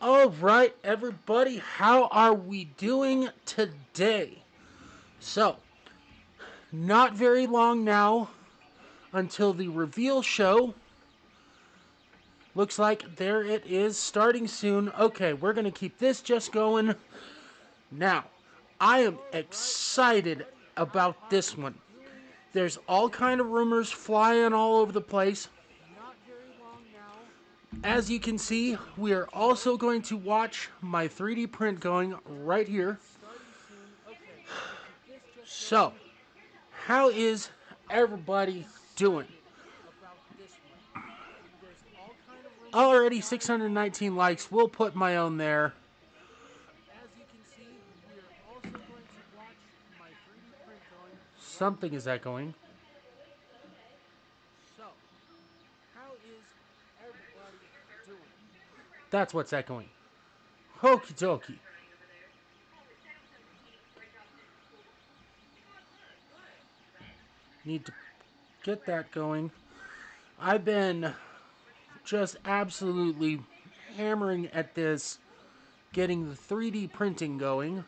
All right, everybody, how are we doing today? So, not very long now until the reveal show. Looks like there it is, starting soon. Okay, we're going to keep this just going. Now, I am excited about this one. There's all kind of rumors flying all over the place. As you can see, we are also going to watch my 3D print going right here. So, how is everybody doing? Already 619 likes. We'll put my own there. Something is echoing. That's what's echoing. Okie dokie. Need to get that going. I've been just absolutely hammering at this, getting the 3D printing going.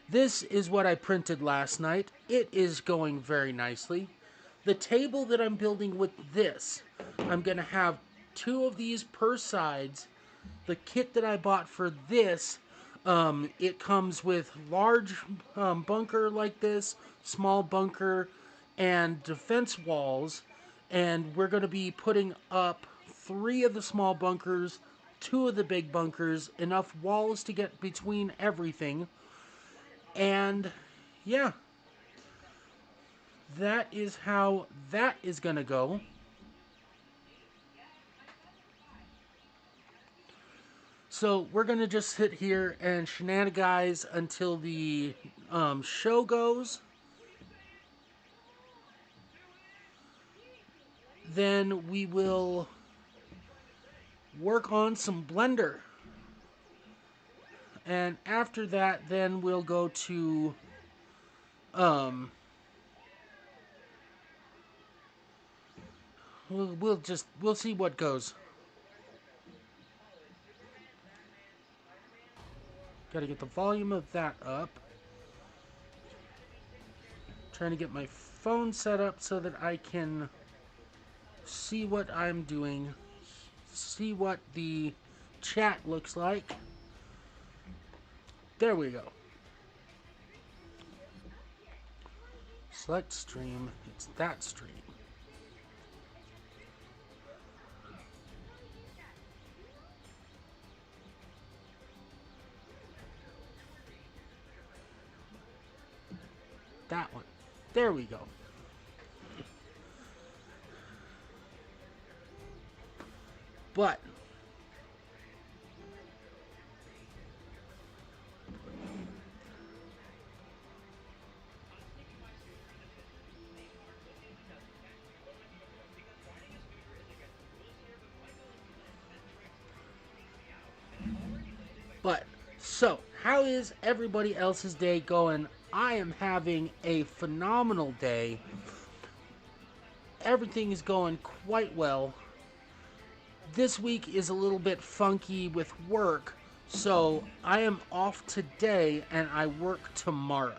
This is what I printed last night. It is going very nicely. The table that I'm building with this, I'm going to have two of these per sides. The kit that I bought for this, it comes with large bunker like this, small bunker, and defense walls. And we're going to be putting up three of the small bunkers, two of the big bunkers, enough walls to get between everything. And yeah, that is how that is going to go. So we're going to just sit here and shenanigans until the show goes. Then we will work on some Blender. And after that, then we'll go to um, we'll see what goes. Got to get the volume of that up. Trying to get my phone set up so that I can see what I'm doing, see what the chat looks like. There we go. Select stream. It's that stream. That one. There we go. But so how is everybody else's day going? I am having a phenomenal day. Everything is going quite well. This week is a little bit funky with work, so I am off today and I work tomorrow.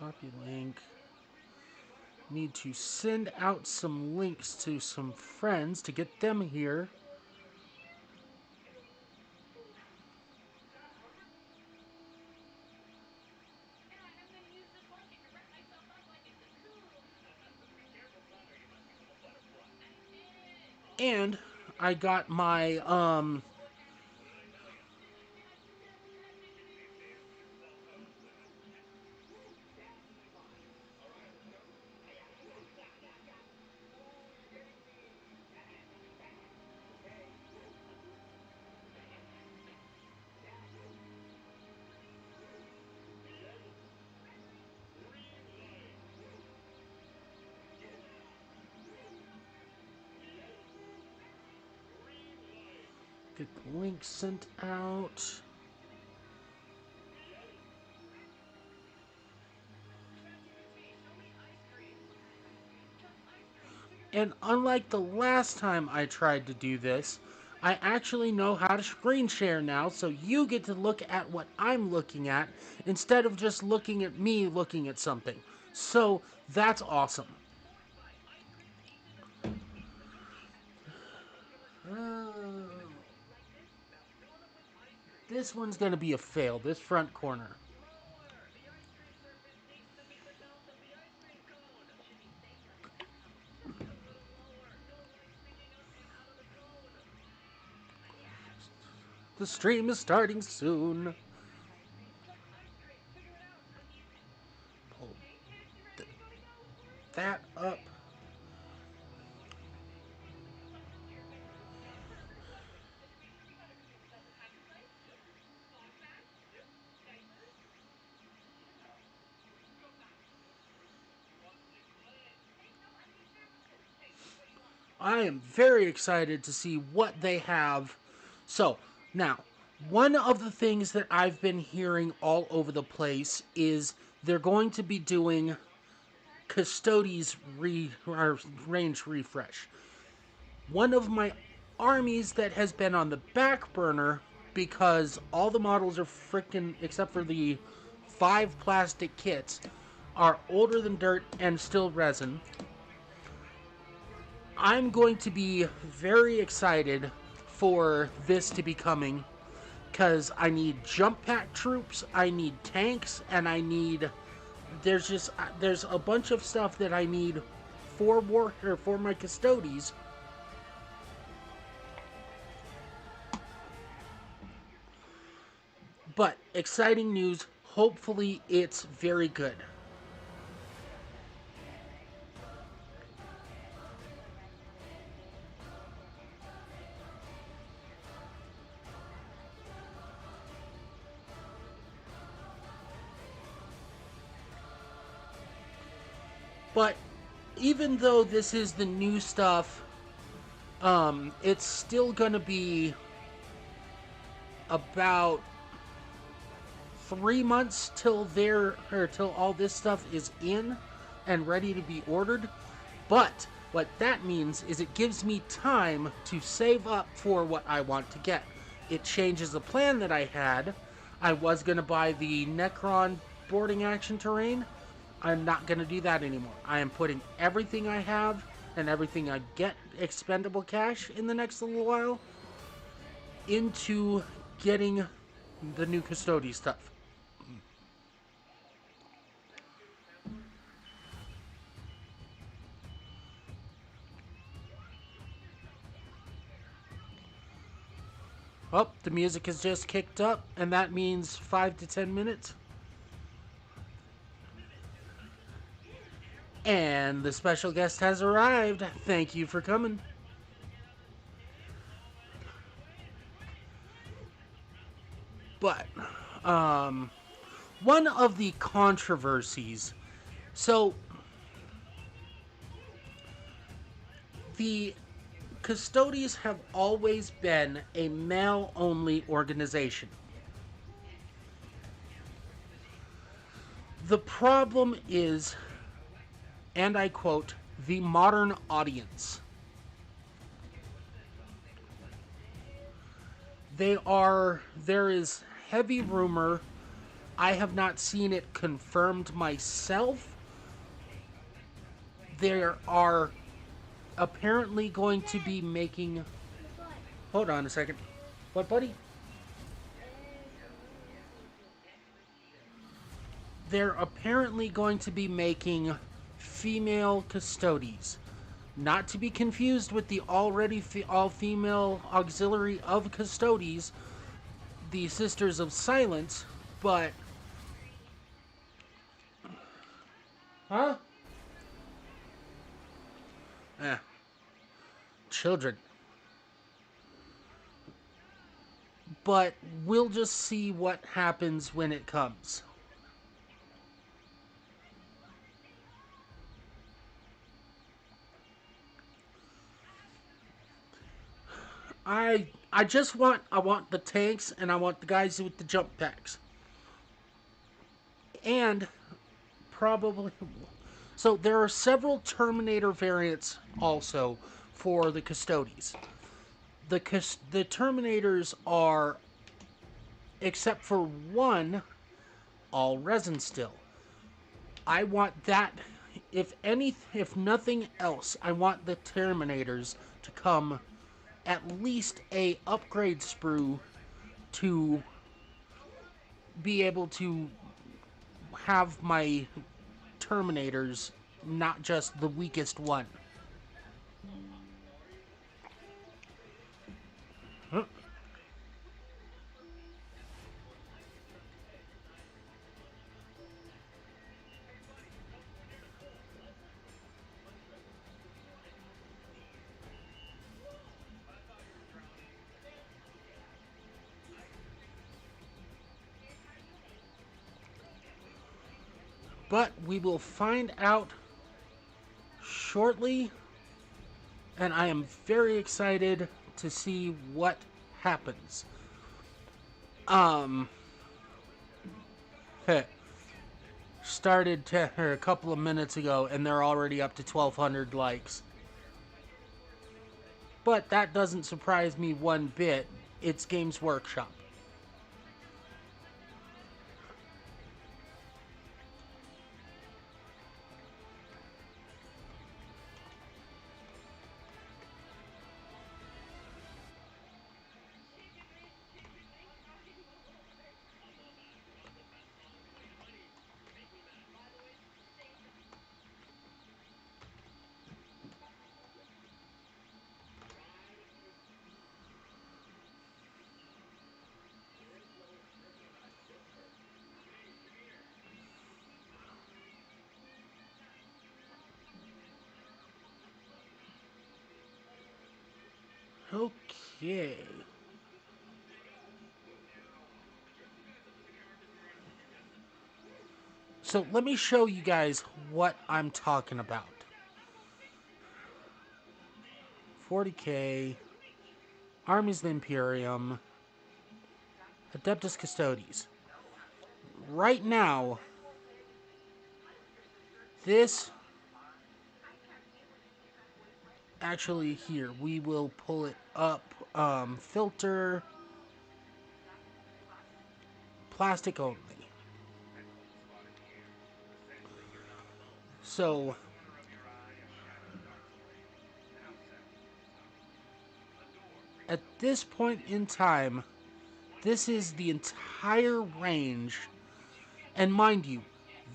Copy link. Need to send out some links to some friends to get them here. And I got my Get the link sent out. And unlike the last time I tried to do this, I actually know how to screen share now, so you get to look at what I'm looking at instead of just looking at me looking at something. So that's awesome. This one's going to be a fail, this front corner. The stream is starting soon. Pull that up. I am very excited to see what they have. So, now, one of the things that I've been hearing all over the place is they're going to be doing Custodes range refresh. One of my armies that has been on the back burner because all the models are freaking, except for the 5 plastic kits, are older than dirt and still resin. I'm going to be very excited for this to be coming because I need jump pack troops, I need tanks, and I need there's a bunch of stuff that I need for for my Custodes. But exciting news. Hopefully it's very good. But even though this is the new stuff, it's still gonna be about 3 months till all this stuff is in and ready to be ordered. But what that means is it gives me time to save up for what I want to get. It changes the plan that I had. I was going to buy the Necron boarding action terrain. I'm not going to do that anymore. I am putting everything I have and everything I get expendable cash in the next little while into getting the new Custodes stuff. Oh, the music has just kicked up, and that means 5 to 10 minutes. And the special guest has arrived. Thank you for coming. But, one of the controversies. So, the Custodes have always been a male-only organization. The problem is, and I quote, the modern audience. There is heavy rumor. I have not seen it confirmed myself. There are apparently going to be making... Hold on a second. What, buddy? They're apparently going to be making female Custodes. Not to be confused with the already all-female auxiliary of Custodes, the Sisters of Silence, but... Huh? Children. But we'll just see what happens when it comes. I just want the tanks and I want the guys with the jump packs. And probably so there are several Terminator variants also for the Custodes. The Terminators are, except for one, all resin still. I want that. If nothing else, I want the Terminators to come at least a upgrade sprue to be able to have my Terminators not just the weakest one. Huh. But we will find out shortly, and I am very excited to see what happens. Started a couple of minutes ago, and they're already up to 1,200 likes. But that doesn't surprise me one bit. It's Games Workshop. Okay. So let me show you guys what I'm talking about. 40k, Armies of the Imperium, Adeptus Custodes. Right now, this... Actually, here, we will pull it up. Filter. Plastic only. So... at this point in time, this is the entire range. And mind you,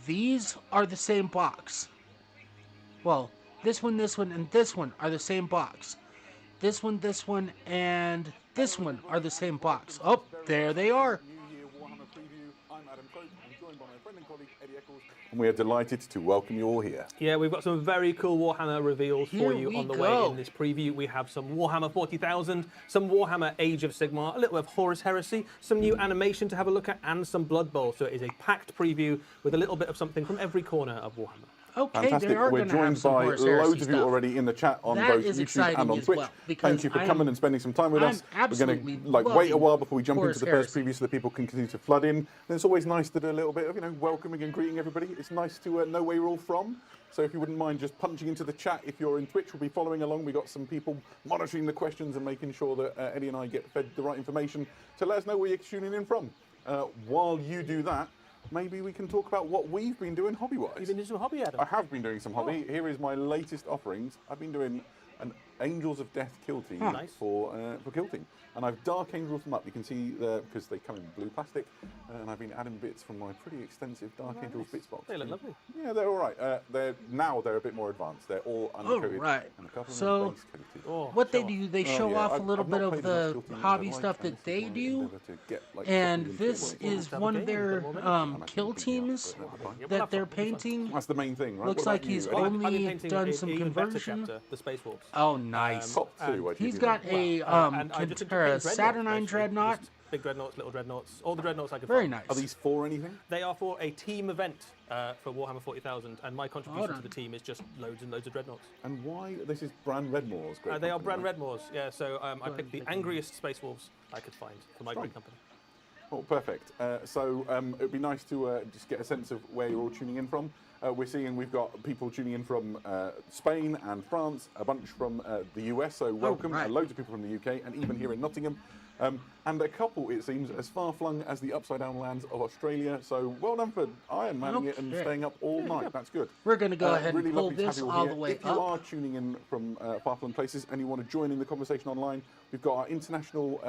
these are the same box. Well, this one, and this one are the same box. This one, and this one are the same box. Oh, there they are. And we are delighted to welcome you all here. Yeah, we've got some very cool Warhammer reveals for you on the way in this preview. We have some Warhammer 40,000, some Warhammer Age of Sigmar, a little of Horus Heresy, some new animation to have a look at, and some Blood Bowl. So it is a packed preview with a little bit of something from every corner of Warhammer. Okay, fantastic. they are We're joined by loads of you stuff. already in the chat on both YouTube and on Twitch. Well, Thank you for coming and spending some time with us. We're going to wait a while before we jump into the first preview so that people can continue to flood in. And it's always nice to do a little bit of welcoming and greeting everybody. It's nice to know where you're all from. So if you wouldn't mind just punching into the chat, if you're in Twitch, we'll be following along. We've got some people monitoring the questions and making sure that Eddie and I get fed the right information to let us know where you're tuning in from. While you do that, maybe we can talk about what we've been doing hobby-wise. You've been doing some hobby, Adam? I have been doing some hobby. Here is my latest offerings. I've been doing an Angels of Death kill team for kill team. And I've dark angeled them up. You can see because they come in blue plastic. And I've been adding bits from my pretty extensive Dark Angels bits box. They look lovely. Yeah, they're all right. They're a bit more advanced. They're all undercoated. And a couple so, of base coated. what they do, they show off a little bit of the hobby stuff that they do. And this is one of their kill teams that they're painting. That's the main thing, right? Looks like he's only done some conversion. The Space Wolves. Oh, nice. Top two. He's got a Saturnine Dreadnought Big dreadnoughts, little dreadnoughts, all the dreadnoughts I could Very find. nice. Are these for anything? They are for a team event for Warhammer 40,000, and my contribution to the team is just loads and loads of dreadnoughts. And why? This is Bran Redmoor's great They are company, Bran right? Redmoor's, yeah. So I picked the angriest Space Wolves I could find for my great company. Oh, perfect. It would be nice to just get a sense of where you're all tuning in from. We're seeing we've got people tuning in from Spain and France, a bunch from the US, so welcome. right. Loads of people from the UK, and even here in Nottingham. And a couple, it seems, as far-flung as the upside-down lands of Australia. So well done for Iron Manning it and staying up all night. That's good. We're going to go ahead really and pull lovely to have this you all here. the way If you up. are tuning in from far-flung places and you want to join in the conversation online, we've got our international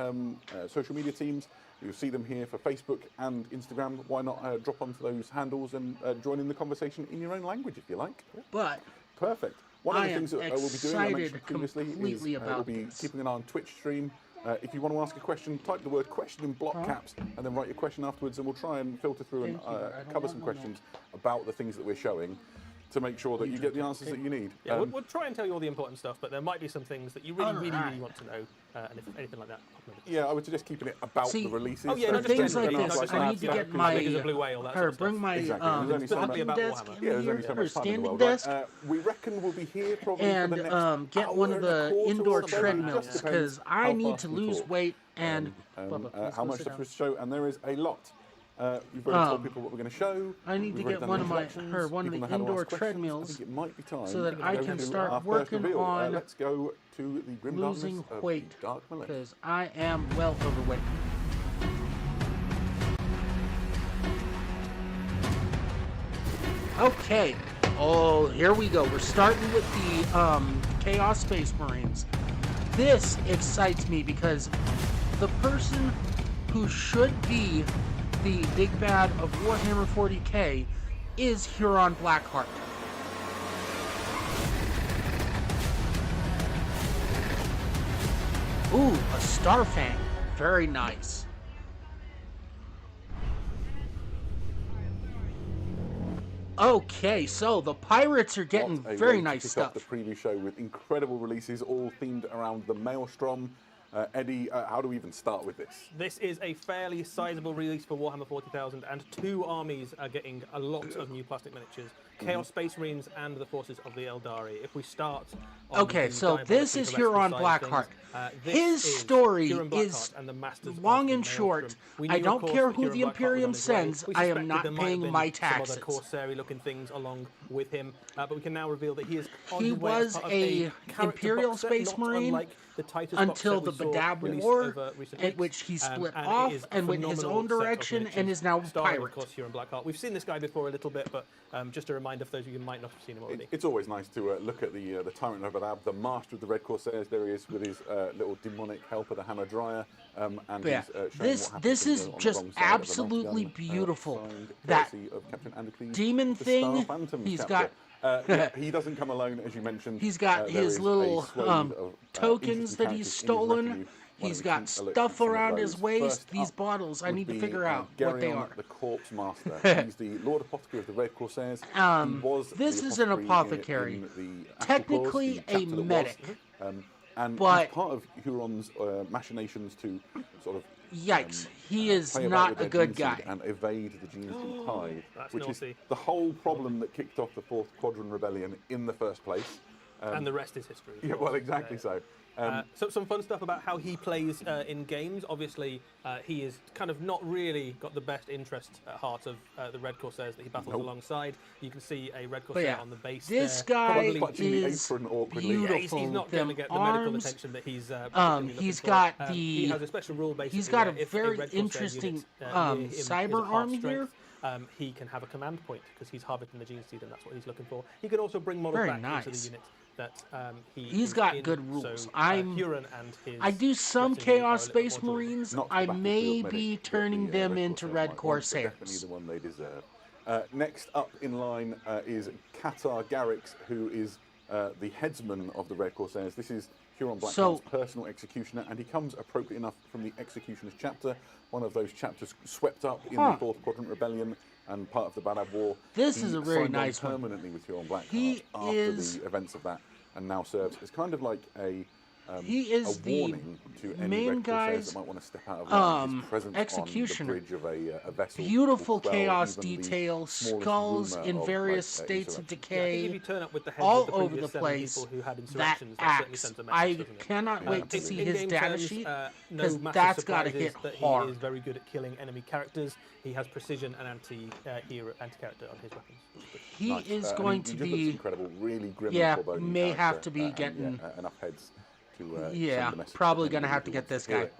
social media teams. You'll see them here for Facebook and Instagram. Why not drop onto those handles and join in the conversation in your own language if you like? But Perfect. One of I the am things that we'll be doing, I mentioned excited previously, is completely we'll about be this. keeping an eye on Twitch stream. If you want to ask a question, type the word question in block caps and then write your question afterwards, and we'll try and filter through and cover some questions about the things that we're showing to make sure that you get the answers that you need. Yeah, we'll try and tell you all the important stuff, but there might be some things that you really want to know, and if anything like that. Yeah, I would suggest keeping it about See, the releases. Oh, yeah, so no, just just things like generally generally, this, like I need to that, get because my Like as a blue whale, that sort of bring stuff. my Exactly. There's only so much- standing about desk Warhammer. in Yeah, there's here, only so or much time in the standing world. desk, Right? We reckon we'll be here probably and for the next get one of hour and a the quarter indoor or so. It treadmills just because depends I how need fast to we lose talk. weight and Bubba, please how go much sit stuff down. to show, and there is a lot. We've already told people what we're going to show. I need to We've already get done one of my introductions. one of People the know how to indoor ask questions. treadmills I think it might be time so that to I go can to start our first working reveal. on Let's go to the grim losing darkness of weight the Dark Millennium. because I am well overweight. Okay. Oh, here we go. We're starting with the Chaos Space Marines. This excites me because the person who should be the big bad of Warhammer 40k is Huron Blackheart. Ooh, a Starfang. Very nice. Okay, so the pirates are getting What a very way to nice kick stuff. off the preview show with incredible releases, all themed around the Maelstrom. Eddie, how do we even start with this? This is a fairly sizable release for Warhammer 40,000, and two armies are getting a lot of new plastic miniatures. Chaos Space Marines and the forces of the Eldari. If we start on Okay, the so this is Huron Blackheart. His story is long and short. I don't care who the Imperium sends. I am not paying my taxes. Some other Corsair-looking things along with him, but we can now reveal that he is on He his way as was part of a character Imperial box set, Space not Marine unlike the Titus until box the set we saw Badab released War, over recent at weeks. which he split And off it is a and went his phenomenal own set of direction miniatures, and is now starring, pirate. of course, Huron Blackheart. We've seen this guy before a little bit, but just a reminder for those of you who might not have seen him already. It's always nice to look at the Tyrant of Badab, the master of the Red Corsairs. There he is with his little demonic helper, the Hammer Dryer, and Yeah, he's showing this what happens this on is the just wrong side of the absolutely Knight Gun, beautiful. signed That courtesy of Captain Andocles, demon the thing, Star Phantoms he's chapter. Yeah, he doesn't come alone, as you mentioned. He's got There his is a little swathe of, tokens interesting that he's characters in his stolen. retinue. Why He's don't we got take a look at stuff some of around his those? waist. First These up bottles, I would need to be, figure out what they Geryon, are. the Corpse Master. He's the Lord Apothecary of the Red Corsairs. He was This the is an apothecary. in the Astral Technically Clause, the a chapter that was. medic. And But- he's part of Huron's machinations to sort of Yikes, he is play about not with a their good gene seed guy. and evade the gene seed tide, That's which is naughty. the whole problem that kicked off the Fourth Quadrant Rebellion in the first place. And the rest is history. of Yeah, course. well, exactly so. So some fun stuff about how he plays in games. Obviously, he is kind of not really got the best interest at heart of the Red Corsairs that he battles alongside. You can see a Red But Corsair yeah, on the base this there. guy Probably clutching the is apron awkwardly. Yeah, beautiful. he's not going to Them get the medical arms. attention that he's particularly looking He's for. got He the- has a special rule basically. he's got a where if very Red Corsair interesting, unit, near him is cyber at half arm strength, he can have a command point because he's harvesting the gene seed, and that's what he's looking for. He can also bring models Very back into nice. the unit that He's is got in. good rules. So, I'm- Huron and his I do some retinue are a Chaos little Space more joined. Marines. Not the I battlefield may medic be that turning the them Red into Corsairs Red might want, but definitely Corsairs. the one they deserve. Next up in line is Qatar Garrix, who is the headsman of the Red Corsairs. This is Huron Blackheart's So- personal executioner, and he comes appropriate enough from the Executioner's chapter, one of those chapters swept up in the Fourth Quadrant Rebellion and part of the Badab War. This He is a very signed on nice one. permanently with Huron Blackheart He after is- the events of that, and now serves as kind of like a he is a warning to any main Red Corsairs guy's that might want to step out of line. His presence executioner. on the bridge of a vessel Beautiful will chaos even the detail, smallest skulls rumour in of, various like, states of insurrection. Yeah, I think decay, if you turn up with the heads all of the over previous the 7 place. people who had That insurrections, that certainly axe, sends a message, I doesn't it? cannot wait to In see his in-game data terms, sheet, no because massive that's got to hit surprises that hard. he is very good at killing enemy characters. He has precision and anti-character on his weapons. He Nice. is And going he to just looks be, incredible, really grim yeah, and foreboding may character, have to be and, getting, enough heads to yeah, send the message probably to going to anybody have to who get wants this to hear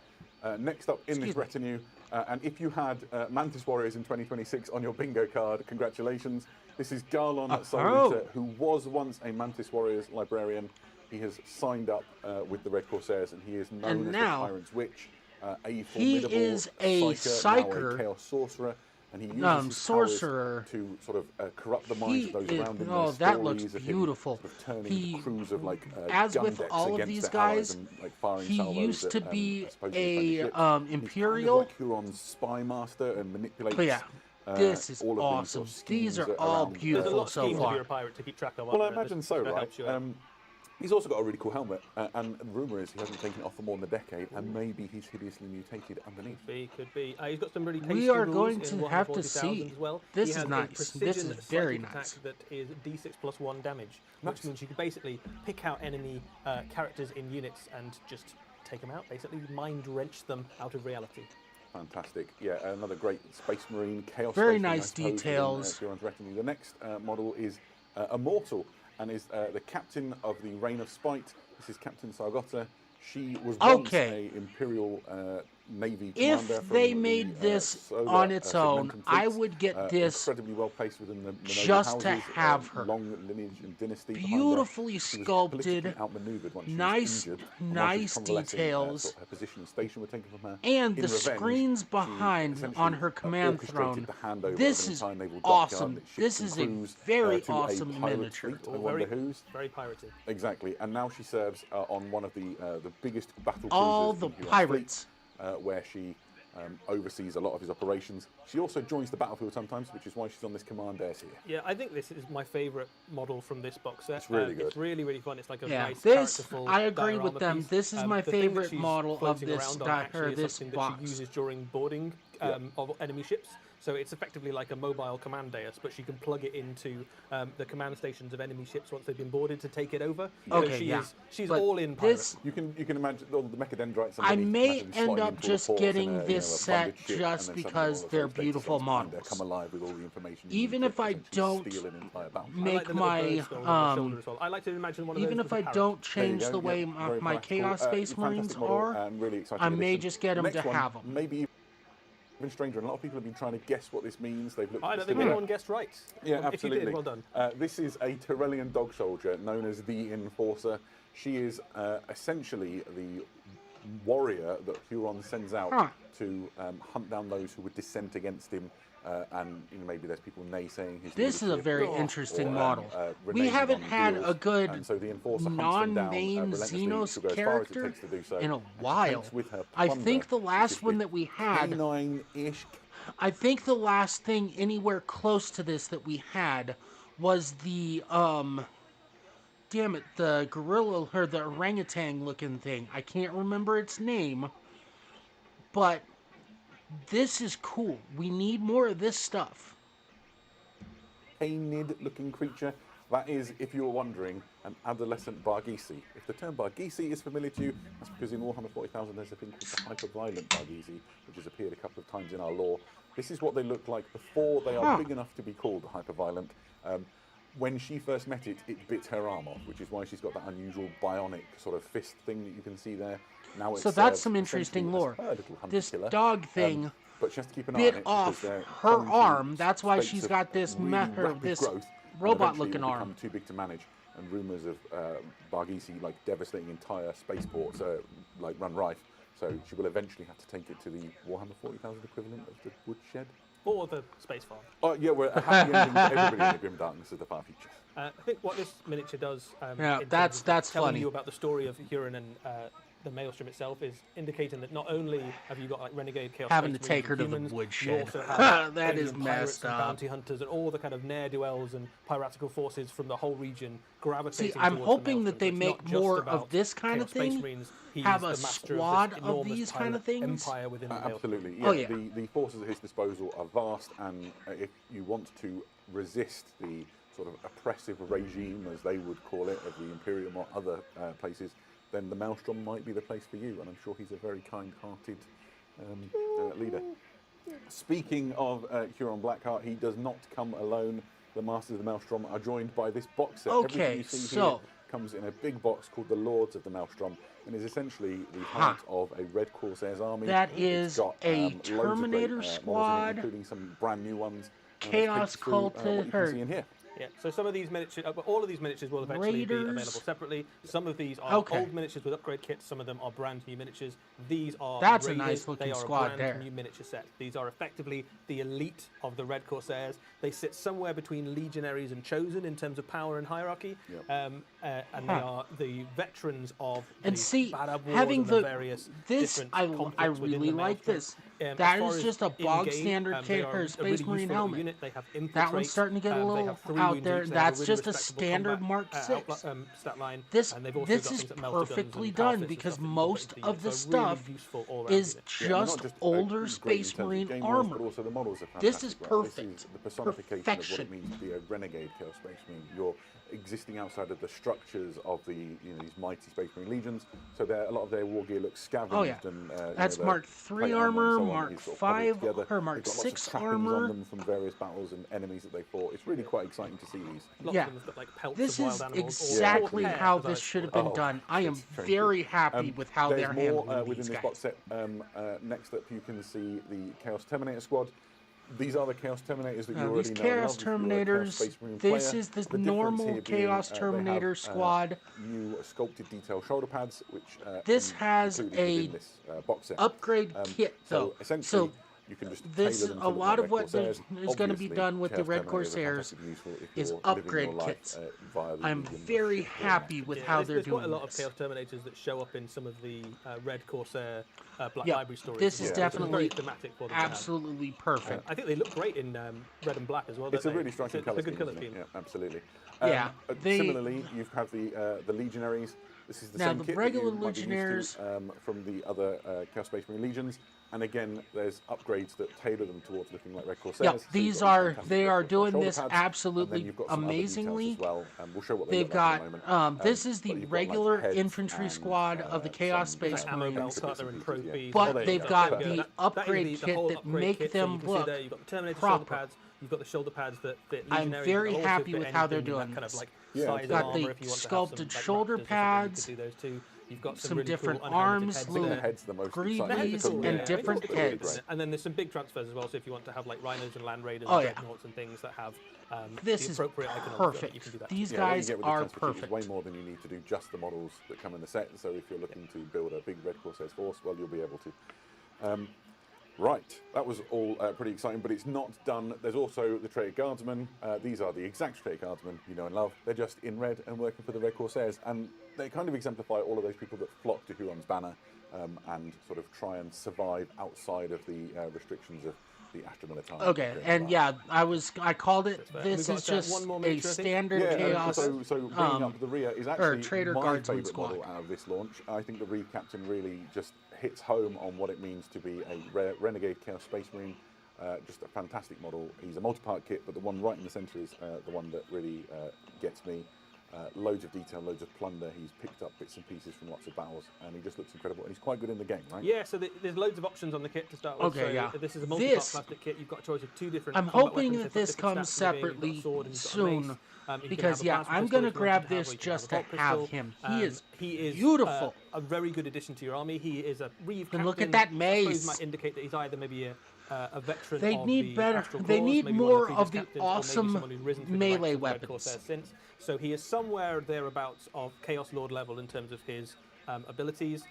guy. it. Next up in this retinue, and if you had Mantis Warriors in 2026 on your bingo card, congratulations. This is Garlon Solita, who was once a Mantis Warriors librarian. He has signed up with the Red Corsairs, and he is known as the Tyrant's Witch, a formidable is a psyker, now a Chaos Sorcerer, and he uses his sorcerer powers to sort of corrupt the minds of those around him. Oh, that looks beautiful. Sort of turning the crews of like as gun with decks all of against these the guys, and, like, firing he salvos used to at, be supposedly a friendly ships. Imperial. He's kind of like Huron's spy master and manipulates. But yeah, this is all of awesome. These, sort of These are schemes all around, There's a beautiful lot of so schemes if far. you're a pirate to keep track of. Well, I imagine so, that right? helps you out. He's also got a really cool helmet, and the rumour is he hasn't taken it off for more than a decade, and maybe he's hideously mutated underneath. Could be. He's got some really tasty We are rules going in to Warhammer have to 40,000 see. as well. This He is has a nice. This precision is very psychic nice. attack that is d6 plus 1 damage, which means you can basically pick out enemy characters in units and just take them out, basically mind wrench them out of reality. Fantastic. Yeah, another great Space Marine Chaos. Very Space Marine, nice I suppose, details. Huron's retinue. The next model is Immortal, and is the captain of the Reign of Spite. This is Captain Sargota. She was once a Imperial Navy commander. If they made this on its own, I would get this incredibly well placed within the just to have her. Long lineage and dynasty. Beautifully sculpted, outmaneuvered once nice, she was injured, nice details, her position and station were taken from her. And In the revenge, screens behind on her command throne. This is awesome. This is a very awesome miniature. Very piratey. Exactly, and now she serves on one of the biggest battle cruisers all the in Huron's pirates. fleet, where she oversees a lot of his operations. She also joins the battlefield sometimes, which is why she's on this command airs here. Yeah, I think this is my favourite model from this box set. It's really good. It's really, really fun. It's like a nice, this characterful I agree with diorama them. piece. This is my the thing favorite that she's model of floating this around on actually is this something box. that she uses during boarding of enemy ships. So it's effectively like a mobile command dais, but she can plug it into the command stations of enemy ships once they've been boarded to take it over. Okay, so she's all in pirate. You can imagine all the mechadendrites. I may imagine end sliding up into a just port getting in a, this a set bonded ship, just and then because suddenly all of they're those data beautiful sets behind models. there come alive with all the information. Even if I don't make my I like to imagine one of even those if I don't change the way my Chaos Space Marines are, really I may just get them to have them. Maybe even stranger, and a lot of people have been trying to guess what this means. They've looked. I don't think anyone guessed right. Yeah, well, absolutely. If you did, well done. This is a Tyrellian dog soldier known as the Enforcer. She is essentially the warrior that Huron sends out to hunt down those who would dissent against him. And maybe there's people naysaying his This is a very interesting model. We haven't had a good non-main Xenos character in a while. I think the last one that we had, I think the last thing anywhere close to this that we had was the, damn it, the gorilla, or the orangutan looking thing. I can't remember its name, but this is cool. We need more of this stuff. Canid-looking creature. That is, if you were wondering, an adolescent Barghisi. If the term Barghisi is familiar to you, that's because in Warhammer 40,000 there's a thing called the hyper-violent Barghisi, which has appeared a couple of times in our lore. This is what they look like before they are big enough to be called hyper-violent. When she first met it, it bit her arm off, which is why she's got that unusual bionic sort of fist thing that you can see there. Now it's, so that's some interesting lore. This dog thing but she has to keep an eye bit on it off her arm. That's why she's got this this robot-looking arm. Too big to manage, and rumours of Barghisi like devastating entire spaceports run rife. So she will eventually have to take it to the Warhammer 40,000 equivalent of the Woodshed. Or the space farm. Oh yeah, we're a happy ending for everybody in the Grim Darkness of the far future. I think what this miniature does, that's telling funny. you about the story of Huron and the Maelstrom itself is indicating that not only have you got like Renegade Chaos having to Space take her Marines to and the humans, you woodshed. also have That alien is pirates messed and up. bounty hunters and all the kind of ne'er-do-wells and piratical forces from the whole region gravitating See, I'm towards hoping the that they Maelstrom. So it's make not just more about of this kind of Chaos Space thing. Marines. He Have is a the master squad this of enormous these kind of pirate things. empire within the Maelstrom. Absolutely. Yeah. Oh, yeah. The forces at his disposal are vast, and if you want to resist the sort of oppressive regime, as they would call it, of the Imperium or other places, then the Maelstrom might be the place for you. And I'm sure he's a very kind-hearted leader. Speaking of Huron Blackheart, he does not come alone. The Masters of the Maelstrom are joined by this box set. Okay, Everything you see here comes in a big box called the Lords of the Maelstrom, and is essentially the heart of a Red Corsairs army. That is got, a loads of Terminator great, squad, including some brand new ones. Chaos Cult, what you can see in here. Yeah, so some of these miniatures, all of these miniatures will eventually be available separately. Some of these are old miniatures with upgrade kits. Some of them are brand new miniatures. These are That's Raiders. a nice looking they are squad a brand there. new miniature set. These are effectively the elite of the Red Corsairs. They sit somewhere between Legionaries and Chosen in terms of power and hierarchy. Yep. And they are the veterans of and the see, Badab Wars having and the various different I conflicts within really the like Maelstrom. this. As That far is as just a bog in-game, standard they are a Space really Marine useful helmet. unit. They have That infiltrate. one's starting to get a They little have 3 out wound there. each. They have That's really just a respectable standard combat, Mark 6. Stat line. This And they've also this got is things like melter guns perfectly and power done fists and because stuff that you can most put into of the units. So really stuff useful all-round is unit. just older Space Marine armor. But also the models are This is fantastic, right? perfect. This is the personification of what it means to be a renegade Chaos Space Marine. You're existing outside of the structures of the these mighty Space Marine legions. So a lot of their war gear looks scavenged. Oh, yeah. And That's Mark 3 armor, Mark 5 or Mark 6 armor. On them from various battles and enemies that they fought. It's really quite exciting to see these. Yeah, of them have got, like, pelts this of wild is animals, or exactly hair, how as I this should have call been it. done. I am It's very very good. happy with how There's they're more handling within these this guys. box set. Next up, you can see the Chaos Terminator squad. These are the Chaos Terminators that you already These know. Chaos and love if you're a Chaos Terminators, Space Marine this player. is the difference normal here being, Chaos they have, Terminator squad. New sculpted detail shoulder pads, which This has included a within this box set. upgrade kit, though. So essentially, So you can just this tailor them a to lot the of Red what Corsairs. is going to be Obviously, done with the Chaos Red Terminators are Corsairs fantastically useful if is you're living upgrade your life, kits. via the I'm medium of very ship happy with how they're there's doing quite a lot this. of Chaos Terminators that show up in some of the Red Corsair Black Yeah, Library stories. this as is well. So it's definitely very thematic for them to have. absolutely perfect. I think they look great in red and black as well. It's a don't they? really striking It's colour a good scheme, colour isn't it? scheme. Yeah, absolutely. Yeah, Similarly, you have the Legionaries. This is the Now, same the kit regular that you might be used Legionnaires- to, from the other Chaos Space Marine Legions. And again, there's upgrades that tailor them towards looking like Red Corsairs. Yeah, So you've these got are these fantastic they Red are Corsair doing shoulder this pads, and then absolutely you've got some other details amazingly. as well. We'll show what they They've look like got in a moment. this is the but you've got, like, regular heads infantry and, squad of the Chaos some, Space ammo Marines. belts, cutler and trophies. But Oh, there you they've go. got There you the go. That is upgrade the kit whole that upgrade make kit. So them you can see look there, you've got the Terminator proper. shoulder pads. You've got the shoulder pads that fit I'm Legionaries, very but also happy fit with how they're anything in that doing kind of this. like Yeah, size of got armor the if you want to have sculpted some, like, shoulder raptors or something, you pads, could do those too. You've got some really different cool unhelmeted arms, heads little there. head's the most greaves exciting. and Yeah, different it's really heads. great. And then there's some big transfers as well. So if you want to have like rhinos and land raiders Oh, and yeah. dreadnoughts and things that have This the is appropriate iconography, perfect. you can do that. These Yeah, what you guys get with the are transfer kit perfect. is way more than you need to do just the models that come in the set. So if you're looking to build a big Red Corsairs force, well, you'll be able to. Right, that was all pretty exciting, but it's not done. There's also the Traitor Guardsmen. These are the exact Traitor Guardsmen you know and love. They're just in red and working for the Red Corsairs, and they kind of exemplify all of those people that flock to Huron's banner and sort of try and survive outside of the restrictions of the Astra Militare. Okay, and yeah, I called it. fair. This We've is got, just one more a miniature, I think. standard Yeah, chaos. so bringing up the rear is actually Traitor my Guardsman favourite squad. model out of this launch. I think the Reeve Captain really just hits home on what it means to be a Renegade Chaos Space Marine. Just a fantastic model. He's a multi-part kit, but the one right in the centre is the one that really gets me. Loads of detail, loads of plunder. He's picked up bits and pieces from lots of battles, and he just looks incredible. And he's quite good in the game, right? Yeah, so there's loads of options on the kit to start with. Okay, so yeah. This is a multi-part This- plastic kit. You've got a choice of 2 different. I'm combat hoping weapons. that They've got this different comes stats for being. You've got a separately sword and you've got a soon. mace. You can Because have a yeah, plasma I'm pistol gonna if you grab want to have, this or you can just to have a bolt have pistol. him. He is He beautiful. a very good addition to your army. He is a Reeve And look at captain. that I suppose mace. might indicate that he's either maybe a veteran They of need the better- Astral they Claws, need maybe one more previous of the captains, or maybe awesome someone who's risen through the melee ranks of the Red weapons. Corsairs since. So he is somewhere thereabouts of Chaos Lord level in terms of his abilities.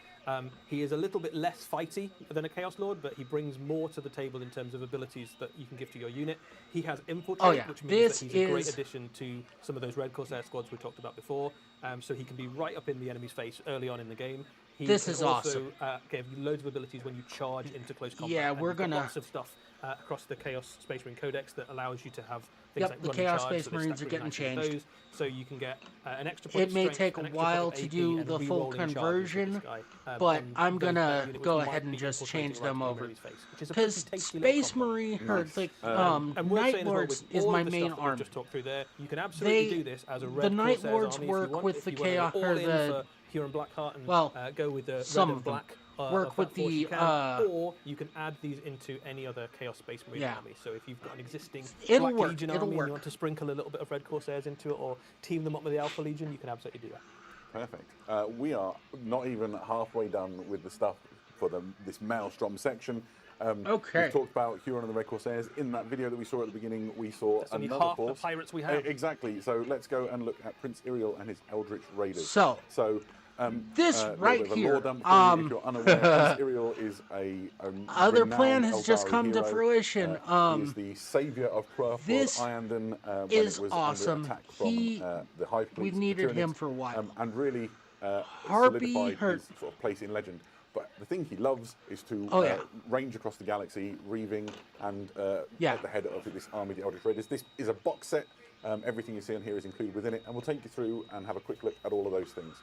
He is a little bit less fighty than a Chaos Lord, but he brings more to the table in terms of abilities that you can give to your unit. He has Infiltrate, which means that he's a great addition to some of those Red Corsair squads we talked about before. So he can be right up in the enemy's face early on in the game. He this is also, awesome. Give you loads of abilities when you charge into close combat. Yeah, we're gonna lots of stuff across the Chaos Space Marine Codex that allows you to have things like the Chaos Space Marines are getting changed. So you can get an extra point It may take a while to do the full conversion, but I'm gonna go ahead and just change them over. Because Space Marine, or like Night Lords, is my main army. You can absolutely do this as a Red the Night Lords work with the Chaos, or the Huron Blackheart, and well, go with the some red and black. Work with the or you can add these into any other Chaos Space Marine army. So if you've got an existing Black Legion army and you want to sprinkle a little bit of Red Corsairs into it, or team them up with the Alpha Legion, you can absolutely do that. Perfect. We are not even halfway done with the stuff for this Maelstrom section. Okay. We talked about Huron and the Red Corsairs. In that video that we saw at the beginning, we saw That's only another half force. the pirates we have. Exactly. So let's go and look at Prince Iriel and his Eldritch Raiders. So this right here, if you're unaware, Prince Iriel is other plan has just come to fruition. He is the savior of this Iyanden when is it was awesome. Under attack from the Hive Fleet. We've needed him for a while. And really Harpy solidified his sort of place in legend. But the thing he loves is to range across the galaxy, reaving and at the head of this army, the Eldritch Raiders. This is a box set. Everything you see on here is included within it, and we'll take you through and have a quick look at all of those things.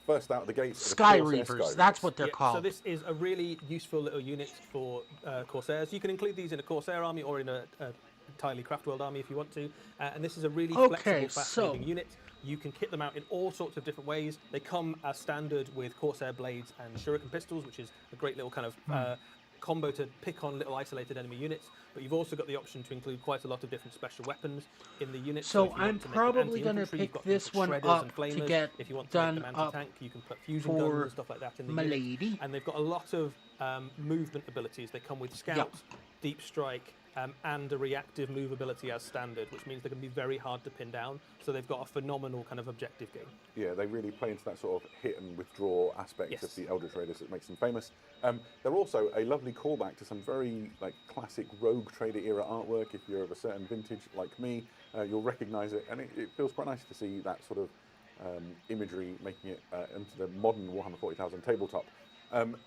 First out of the gates, Sky Reapers. That's what they're called. So this is a really useful little unit for Corsairs. You can include these in a Corsair army or in a entirely Craftworld army if you want to. And this is a really flexible, fast-moving unit. You can kit them out in all sorts of different ways. They come as standard with Corsair blades and Shuriken pistols, which is a great little kind of combo to pick on little isolated enemy units. But you've also got the option to include quite a lot of different special weapons in the unit. So I'm probably going to pick this one up to get if you want to done make them up anti-tank, you can put fusion guns and stuff like that in the unit. And they've got a lot of movement abilities. They come with Scout, Deep Strike, and a reactive move ability as standard, which means they're going to be very hard to pin down. So they've got a phenomenal kind of objective game. Yeah, they really play into that sort of hit and withdraw aspect of the Eldritch Raiders that makes them famous. They're also a lovely callback to some very classic Rogue Trader era artwork. If you're of a certain vintage like me, you'll recognise it, and it feels quite nice to see that sort of imagery making it into the modern Warhammer 40,000 tabletop.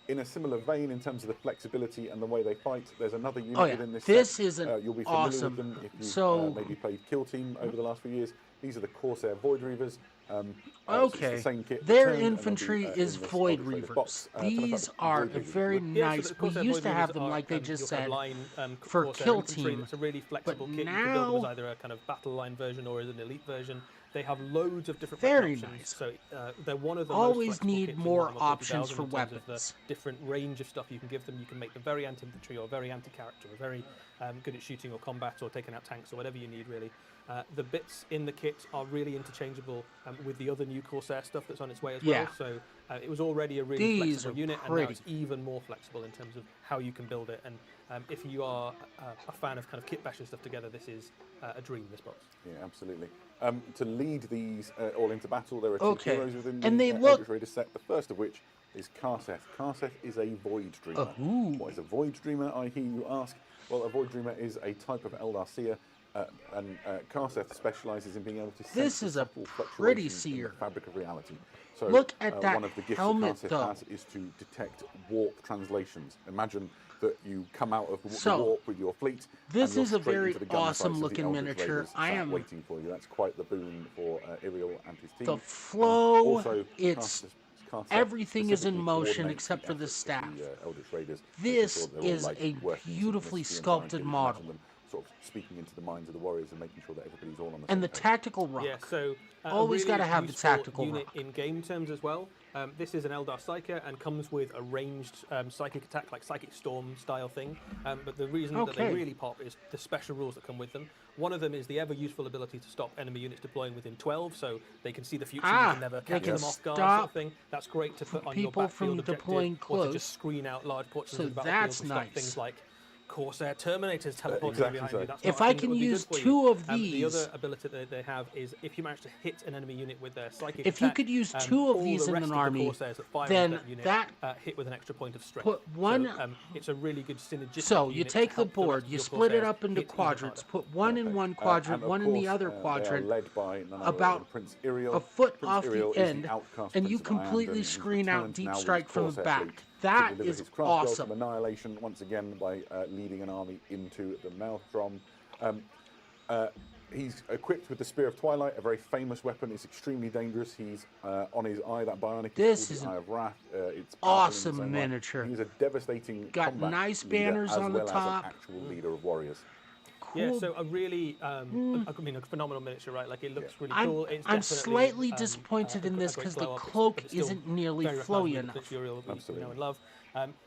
In a similar vein, in terms of the flexibility and the way they fight, there's another unit within this set. Is you'll be familiar with them if you've maybe played Kill Team over the last few years. These are the Corsair Void Reavers. Okay, the same kit their infantry is Void Reavers. These are very nice. We used to have them, like they just said, for Kill Team. It's a really flexible kit. You can build them as either a kind of battle line version or as an elite version. They have loads of different options. Nice. So they're one of the always need more options for weapons. The different range of stuff you can give them. You can make them very anti-infantry or very anti-character or very good at shooting or combat or taking out tanks or whatever you need, really. The bits in the kit are really interchangeable with the other new Corsair stuff that's on its way as well. So it was already a really flexible unit, and now it's even more flexible in terms of how you can build it. And if you are a fan of kind of kit bashing stuff together, this is a dream, this box. Yeah, absolutely. To lead these all into battle, there are two heroes within the Eldritch Raider set, the first of which is Karseth. Karseth is a Void Dreamer. What is a Void Dreamer, I hear you ask? Well, a Void Dreamer is a type of Eldar Seer, and Karseth specialises in being able to sense the subtle fluctuations in the fabric of reality. So look at that one of the gifts helmet, that Karseth has is to detect warp translations. Imagine that you come out of the warp with your fleet. This is a very awesome looking miniature. I am waiting for you. That's quite the boon for Iriel and his team. The flow, everything is in motion except for the staff. This is a beautifully sculpted model. Sort of speaking into the minds of the warriors and making sure that everybody's all on the same and the page. Tactical Rock. Yeah, so always really got to have the Tactical unit Rock. in game terms as well. This is an Eldar Psyker and comes with a ranged psychic attack, like Psychic Storm style thing. But the reason that they really pop is the special rules that come with them. One of them is the ever useful ability to stop enemy units deploying within 12, so they can see the future. You can never catch them off guard. Sort of thing. That's great to put on your battlefield objective, or to just screen out large portions of the battlefield and stop things like Corsair Terminators teleporting exactly behind so. you. That's If not a I thing that can would be use good for 2 you. of these, the other ability that they have is if you manage to hit an enemy unit with their psychic if attack, you could use 2 of all these the in rest an of the army, Corsairs that fire then into that unit that hit with an extra point of strength. put one. So, it's a really good synergistic. So you unit to take the help the rest board, of you your split it Corsairs up into hit even quadrants, harder. put one in one quadrant, one in the other quadrant, They are led by none other about than Prince Iriel. a foot Prince off Iriel the is end, outcast and you Prince of completely Iandon. He's screen out returned deep now with strike his from the Corsair back. fleet to That deliver is his craft goals awesome. from annihilation once again by leading an army into the Maelstrom. He's equipped with the Spear of Twilight, a very famous weapon. It's extremely dangerous. He's on his eye, that bionic. This is the Eye of Wrath. It's awesome miniature. He's a devastating Got combat nice leader, banners as on the well top. as an actual leader of warriors. Cool. Yeah, so a really, I mean, a phenomenal miniature, right? Like, it looks really cool. It's I'm definitely, slightly disappointed in this because the cloak isn't nearly flowy enough. Absolutely. You know and love.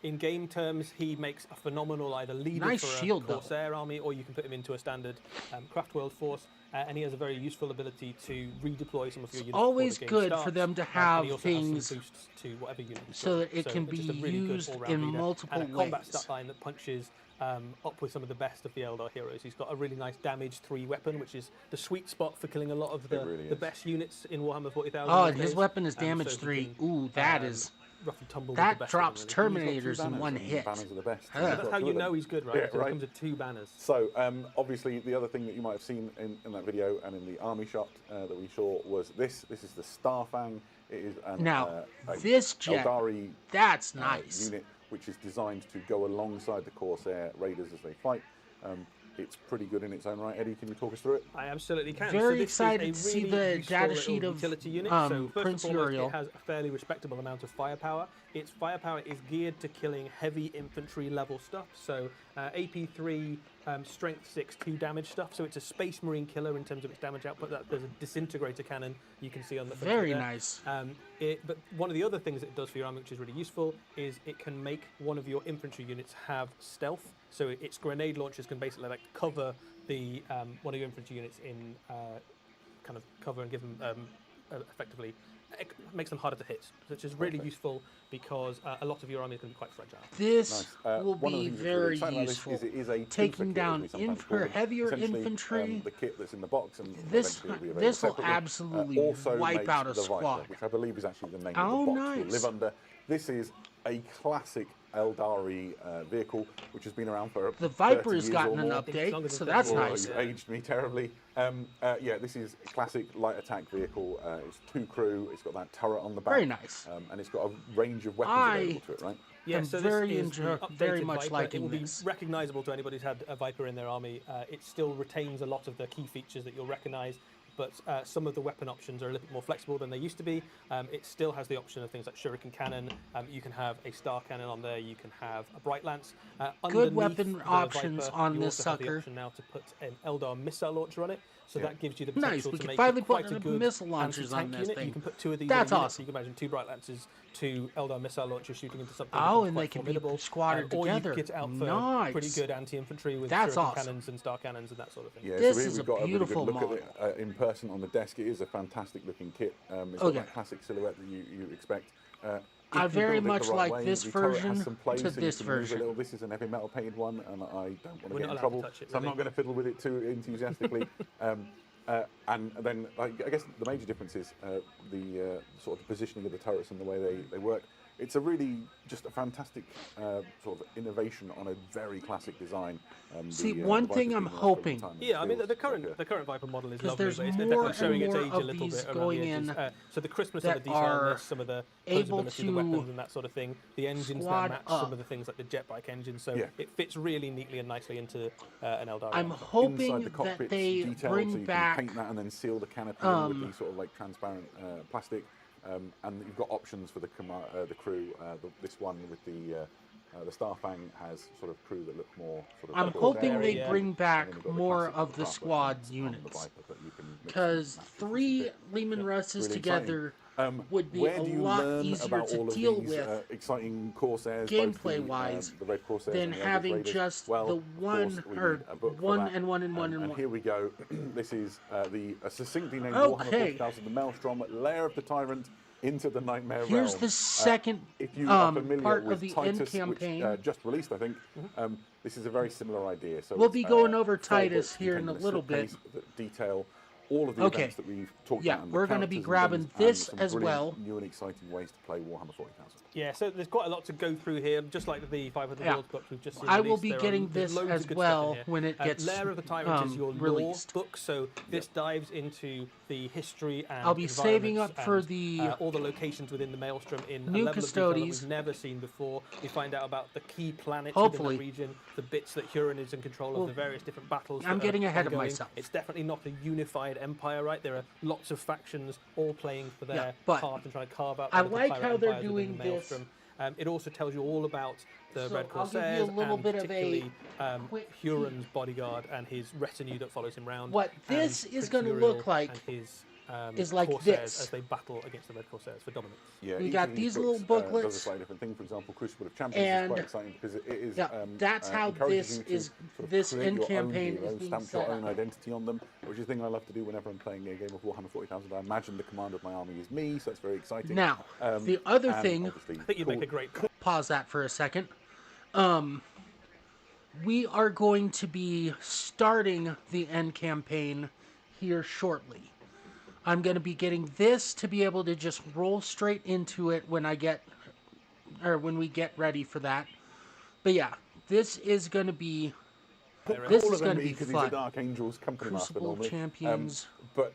In game terms, he makes a phenomenal either leader Nice for shield, a though. Corsair army, or you can put him into a standard Craft World force. And he has a very useful ability to redeploy some of your units. Always before the game good for starts. them to And have he also things has some boosts to whatever unit you've so got. that it can be just a really good used all-round in leader. multiple and a combat ways. stat line that punches up with some of the best of the Eldar heroes. He's got a really nice damage 3 weapon, which is the sweet spot for killing a lot of the best units in Warhammer 40,000. Oh, and his weapon is damage 3. Ooh, that is... Roughly tumble that with the best drops of them, really. Terminators in one hit. Banners are the best. That's how you know he's good, right? Yeah, So right. it comes with 2 banners. So, obviously, the other thing that you might have seen in that video and in the army shot that we saw was this. This is the Starfang. It is this jet, Eldari that's nice. unit, which is designed to go alongside the Corsair Raiders as they fight. It's pretty good in its own right. Eddie, can you talk us through it? I absolutely can. Very so excited to see the data sheet of utility unit. Prince First and foremost, Uriel. it has a fairly respectable amount of firepower. Its firepower is geared to killing heavy infantry level stuff. So AP3, strength 6, 2 damage stuff. So it's a Space Marine killer in terms of its damage output. There's a disintegrator cannon you can see on the front. Very there. nice. But one of the other things it does for your army, which is really useful, is it can make one of your infantry units have stealth. So its grenade launchers can basically like cover the one of your infantry units in kind of cover and give them effectively makes them harder to hit, which is really useful because a lot of your army is going to be quite fragile. This Nice. will One of the be things that's really very exciting about useful. this is it is a Taking two-for kit, down as we sometimes call it. heavier Essentially, infantry. the kit that's in the box, and This eventually will be available will separately, absolutely also wipe makes out a the Viper, squad. which I believe is actually the name Oh, of the box nice. we'll live under. This is a classic Eldari vehicle, which has been around for The Viper 30 has years gotten or an more. update, so that's Oh, nice. you aged me terribly. Yeah, this is a classic light attack vehicle. It's 2 crew. It's got that turret on the back. Very nice. And it's got a range of weapons available to it, right? Yeah, I'm so very this is the very updated much Viper. liking It will this. be recognisable to anybody who's had a Viper in their army. It still retains a lot of the key features that you'll recognise, but some of the weapon options are a little bit more flexible than they used to be. It still has the option of things like Shuriken Cannon. You can have a Star Cannon on there. You can have a Bright Lance. Good Underneath weapon the options Viper, on you this also have the sucker. option now to put an Eldar missile launcher on it. So that gives you the Nice, potential we to can make finally it quite put a good missile launchers on anti-tank this unit. thing. You can put 2 of these That's in a unit, awesome. so you can imagine 2 Bright Lances, 2 Eldar missile launchers shooting into something. Oh, that's and quite they can be formidable. squatted Or together. you get it out for Nice. pretty good anti-infantry with That's shuriken awesome. cannons and star cannons and that sort of thing. Yeah, This so is we've a got beautiful a really good look model. at it in person on the desk. It is a fantastic looking kit. It's got that classic silhouette that you expect. I If you very build it much the right like way, this the turret has version some play, to so you this can move a version. little. This is an heavy metal painted one, and I don't want to We're get not in allowed trouble, to touch it, so I'm not really. going to fiddle with it too enthusiastically. And then I guess the major difference is the sort of the positioning of the turrets and the way they work. It's a really just a fantastic sort of innovation on a very classic design. See, the one Viper's thing been I'm around for a long hoping- time, and Yeah, I mean feels the current like a- the current Viper model is 'Cause lovely, there's but it's more definitely and showing its more age a of little these bit around going the edges. in So the crispness that of the detail, are there's some of the able posability of the to weapons and that sort of thing. The engines squad that match up. some of the things like the jetbike engine, so Yeah. it fits really neatly and nicely into an Eldar. I'm army. hoping Inside the that cockpit's they detailed, bring so you back can paint that and then seal the canopy in with the sort of like transparent plastic. And you've got options for the crew. This one with the Starfang has sort of crew that look more sort of. I'm Corsair-y, hoping they yeah. bring and back then you've got more classic of the craft squad weapons on the units. Viper that you can mix Because and match with 3 kit. Lehman Russes Really together exciting. would be Where a do you lot learn easier about to all of deal these, with exciting Corsairs, gameplay-wise the Red Corsairs than and the Eldritch having Raiders? just Well, the of one course, we or need a book for one that. and one and one and And one. here we go. This is the succinctly named Okay. Warhammer 40,000, the Maelstrom, Lair of the Tyrant. into the Nightmare Realm. Here's the second if you are familiar part with of the Titus, end campaign. Which just released, I think. This is a very similar idea. So we'll be going over Titus here in a little bit. That detail all of the events that we've talked about. Yeah, we're going to be grabbing this as well. New and exciting ways to play Warhammer 40,000. Yeah, so there's quite a lot to go through here, just like the 500 Worlds book we've just seen. I will be getting this as well when it gets Lair of the Tyrant is your released. lore book, so this dives into the history and I'll be saving up for the all the locations within the Maelstrom in new a level of detail that custodies. we've never seen before. We find out about the key planets Hopefully. within the region, the bits that Huron is in control of, the various different battles. I'm getting ahead of myself. It's definitely not a unified empire, right? There are lots of factions all playing for their but part and trying to carve out. I like how they're doing the this. Maelstrom. It also tells you all about the Red I'll give you a Corsairs little and bit of particularly quick Huron's bodyguard and his retinue that follows him around. What this is going to look like and his is like Corsairs this. as they battle against the Red Corsairs for dominance. Yeah, we got these little booklets. Does a slightly different thing. For example, Crucible of Champions is quite exciting because it is. That's how this is. This end campaign is being stamp set your own up. identity on them, which is a thing I love to do whenever I'm playing a game of Warhammer 40,000. I imagine the commander of my army is me, so that's very exciting. Now, the other thing. I think you'd make a great. Pause that for a second. We are going to be starting the end campaign here shortly. I'm going to be getting this to be able to just roll straight into it when when we get ready for that. But yeah, this is going to be this is going to be because fun. he's a Dark Angels company master Crucible normally. Champions. But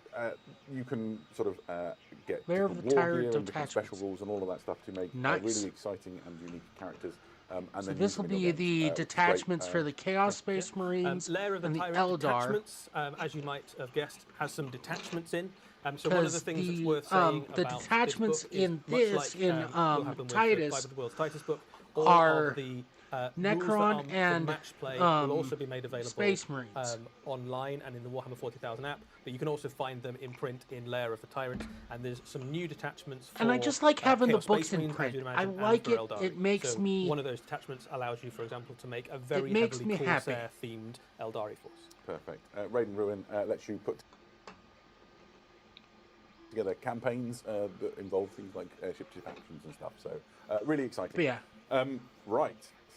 you can sort of get Lair of different the war Tyrant gear and different detachments. special rules and all of that stuff to make Nice. really exciting and unique characters. And So then this will be the detachments for the Chaos Space Marines Lair of the and the Tyrant Eldar. detachments, as you might have guessed, has some detachments in. So one of the Because things that's worth saying the about detachments this book is in much this, like, in what happened with the Titus, 500 Worlds Titus book, all are of the Necron rules that are and, for match play will also be made available Space Marines. online and in the Warhammer 40,000 app. But you can also find them in print in Lair of the Tyrant. And there's some new detachments for And I just like having the Chaos books Space in Marines, print. as you'd I imagine, like and it. for Eldari. It makes So me. one of those detachments allows you, for example, to make a very makes heavily me happy. Corsair-themed Eldari force. Perfect. Raiden Ruin lets you put together campaigns that involve things like ship-to-ship actions and stuff. So really exciting. But yeah. Right.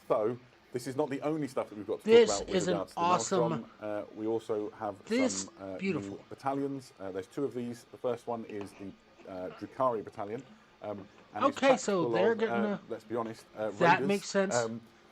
So this is not the only stuff that we've got to This talk about with is an regards to the awesome- Maelstrom. We also have This some beautiful. new battalions. There's two of these. The first one is the Drukhari battalion. And it's Okay, so tactical they're of, gonna- let's be honest, That raiders, makes sense.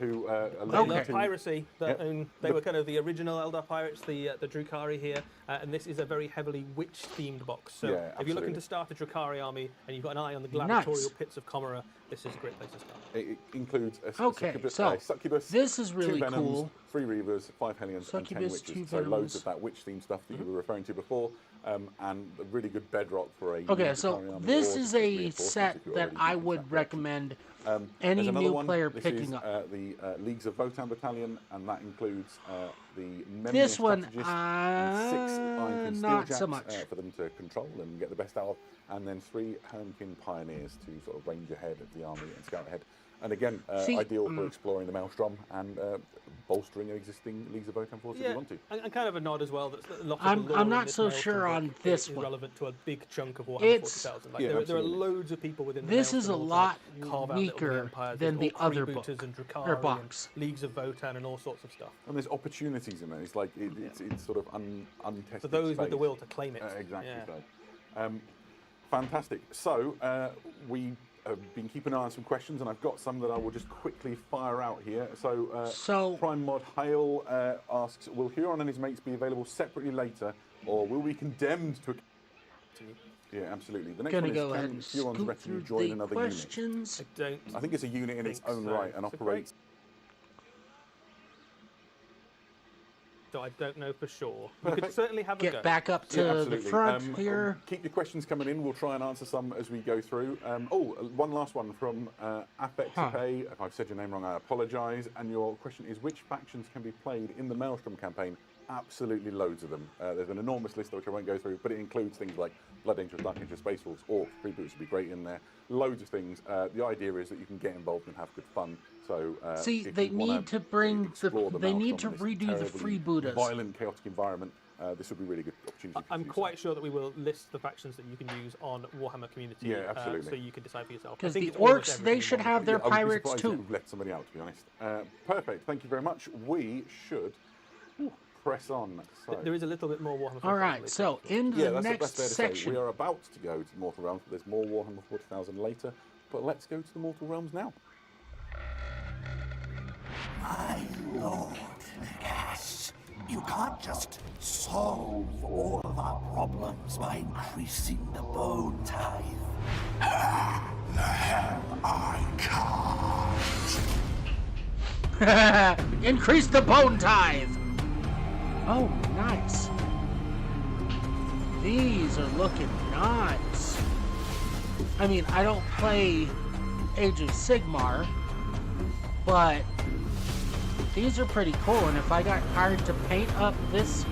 Who are They looking love to- piracy. Yep. They were kind of the original Eldar pirates, the Drukhari here, and this is a very heavily witch-themed box. So Yeah, if you're looking absolutely. to start a Drukhari army and you've got an eye on the gladiatorial Nice. pits of Comora, this is a great place to start. It includes a Okay, succubus, so succubus, this is really 2 venoms, cool. 3 reavers, 5 hellions, and 10 Succubus, 2 witches. So loads venoms. of that witch-themed stuff that you were referring to before, and a really good bedrock for a. Okay, new so Drukhari army this or is just a reinforcements set if you're that already I using would that. recommend There's any another new one. player This picking is, up. the Leagues of Votan battalion, and that includes the Memnian This one, strategist and 6 Ironkin not so Steeljacks, much. for them to control and get the best out of, and then 3 Hermkin pioneers to sort of range ahead of the army and scout ahead. And again, See, ideal for exploring the Maelstrom and bolstering existing Leagues of Votan forces if you want to. and kind of a nod as well. That's a lot of I'm- the lore I'm in not this so Maelstrom sure book on this is one. relevant to a big chunk of Warhammer It's- 40,000. Like Yeah, there are absolutely. loads of people within the This is Maelstrom a who lot kind of carve out little weaker empires. than There's the all other freebooters book, and Drukhari or box. and Leagues of Votan and all sorts of stuff. And there's opportunities in there. It's like it's sort of untested. For those with the space. will to claim it. Exactly. Yeah. So. Fantastic. So we have been keeping an eye on some questions, and I've got some that I will just quickly fire out here. So Prime Mod Hale asks, will Huron and his mates be available separately later, or will we be condemned to? Yeah, absolutely. The next Gonna one go is, ahead can and Huron's scoot retinue through join the another unit? questions. I think it's a unit in its think own so. right and It's a operates. So I don't know for sure. You could Perfect. certainly have a go. Get back up to Yeah, the absolutely. front here. Keep your questions coming in. We'll try and answer some as we go through. One last one from Afexipe. If I've said your name wrong, I apologise. And your question is, which factions can be played in the Maelstrom campaign? Absolutely loads of them. There's an enormous list which I won't go through, but it includes things like Blood Angels, Dark Angels, Space Wolves, Orcs, Freebooters would be great in there. Loads of things. The idea is that you can get involved and have good fun. So See, if they you wanna need to bring explore they need to Maelstrom in this redo the terribly freebooters. violent, chaotic environment, this would be a really good opportunity. I'm quite sure that we will list the factions that you can use on Warhammer Community. Yeah, absolutely. So you can decide for yourself. Because the orcs, they should have their pirates too. If we've let somebody out, to be honest. Perfect. Thank you very much. We should press on. So. There is a little bit more Warhammer. All right. So in the next section, we are about to go to the Mortal Realms. But there's more Warhammer 40,000 later. But let's go to the Mortal Realms now. My lord, Nagash, you can't just solve all of our problems by increasing the bone tithe. The hell I can't. Increase the bone tithe. Oh, nice. These are looking nice. I mean, I don't play Age of Sigmar, but these are pretty cool. And if I got hired to paint up this,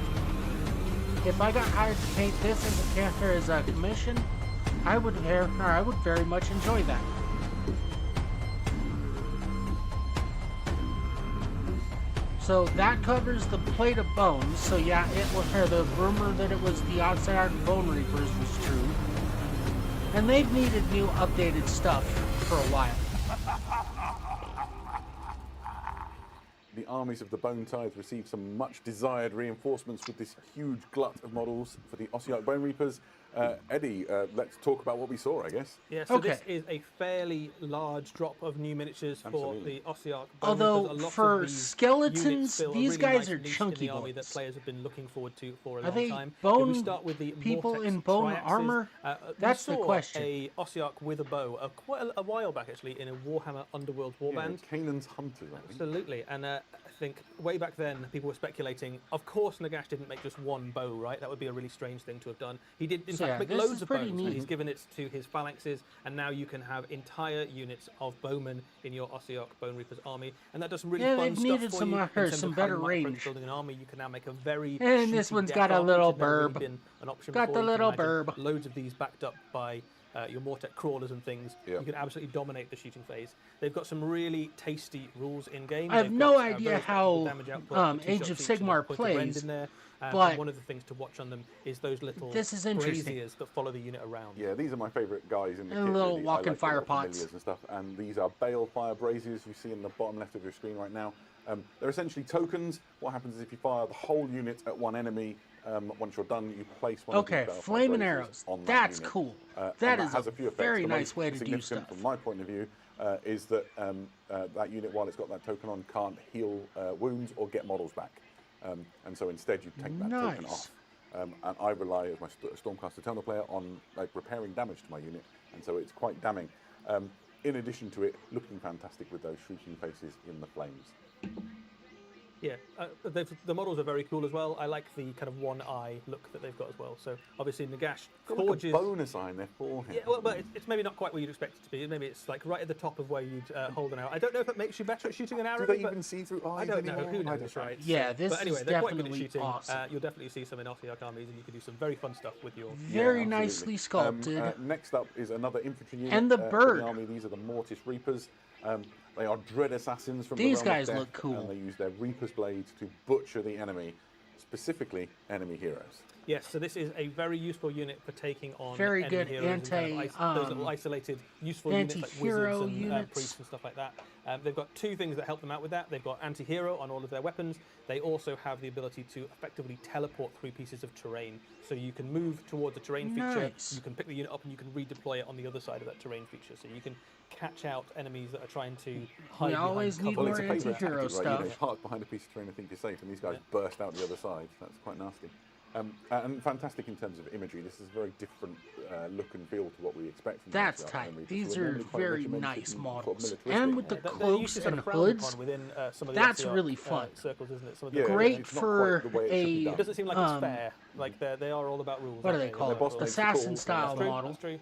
as a character as a commission, I would very much enjoy that. So that covers the Plate of Bones. So yeah, the rumor that it was the Ossiarch Bone Reapers was true. And they've needed new updated stuff for a while. The armies of the Bone Tithe received some much desired reinforcements with this huge glut of models for the Ossiarch Bone Reapers. Eddie, let's talk about what we saw, I guess. Yeah, so this is a fairly large drop of new miniatures for the Ossiarch Bone Although Reapers. for skeletons, these guys are nice chunky in the army boys. that players have been looking forward to for a Are long they time. bone we start with the people Mortex in bone Triaxes. armor? That's the question. A Ossiarch with a bow quite a while back, actually, in a Warhammer Underworld warband. Canaan's Hunters, I think. Absolutely, and I think way back then people were speculating. Of course, Nagash didn't make just one bow, right? That would be a really strange thing to have done. He did, in fact, make loads of bows. And he's given it to his phalanxes, and now you can have entire units of bowmen in your Ossiarch Bone Reapers army, and that does some really fun stuff needed for some, you. In terms some of how better you might approach range. building an army, you can now make a very And this one's got a little burb. Been an option Got before. the You can little imagine burb. Loads of these backed up by your Mortek crawlers and things. Yep. You can absolutely dominate the shooting phase. They've got some really tasty rules in game. I have no idea how Age of Sigmar plays, but one of the things to watch on them is those little interesting. braziers that follow the unit around. Yeah, these are my favourite guys in the kit. Little really. walking like fire the pots and stuff. And these are Balefire braziers you see in the bottom left of your screen right now. They're essentially tokens. What happens is if you fire the whole unit at one enemy, once you're done, you place one of these Balefire flaming braziers arrows. on That's unit. cool. That is has a few effects. very The nice most way to do significant stuff. from my point of view is that that unit, while it's got that token on, can't heal wounds or get models back. And so instead you take that token off. And I rely, as my Stormcast Eternal player, on repairing damage to my unit, and so it's quite damning. In addition to it looking fantastic with those shrieking faces in the flames. Yeah, the models are very cool as well. I like the kind of one eye look that they've got as well. So obviously Nagash forges... Like a bonus eye in their forehead. Yeah, well, but it's maybe not quite where you'd expect it to be. Maybe it's like right at the top of where you'd hold an arrow. I don't know if that makes you better at shooting an arrow. Do they even see through eyes I don't know. anymore? Who knows, right? Yeah, this but anyway, is they're quite good at definitely shooting. awesome. You'll definitely see some in Ossiarch armies, and you can do some very fun stuff with your... Very nicely sculpted. Next up is another infantry unit. And the bird. The army. These are the Mortis Reapers. They are dread assassins from These the realm guys of death, look cool. and they use their Reaper's blades to butcher the enemy, specifically enemy heroes. Yes, so this is a very useful unit for taking on very enemy good heroes those little isolated useful units like wizards and priests and stuff like that. They've got two things that help them out with that. They've got anti-hero on all of their weapons. They also have the ability to effectively teleport through pieces of terrain. So you can move towards a terrain feature, you can pick the unit up and you can redeploy it on the other side of that terrain feature. So you can catch out enemies that are trying to hide behind always need cover. more anti-hero stuff. Right? You know, park behind a piece of terrain and think you're safe, and these guys burst out the other side. That's quite nasty. And fantastic in terms of imagery. This is a very different look and feel to what we expect from That's these tight. Reapers. These They're are normally quite very regimented nice and models. sort of And with the militaristic. cloaks and hoods, that's really fun. Circles, isn't it? Some of Yeah, Great it's not for quite the way it should be a... done. It doesn't seem like it's fair. Like they are all about rules. What do they call Their boss it? makes Assassin-style the call. model. That's true.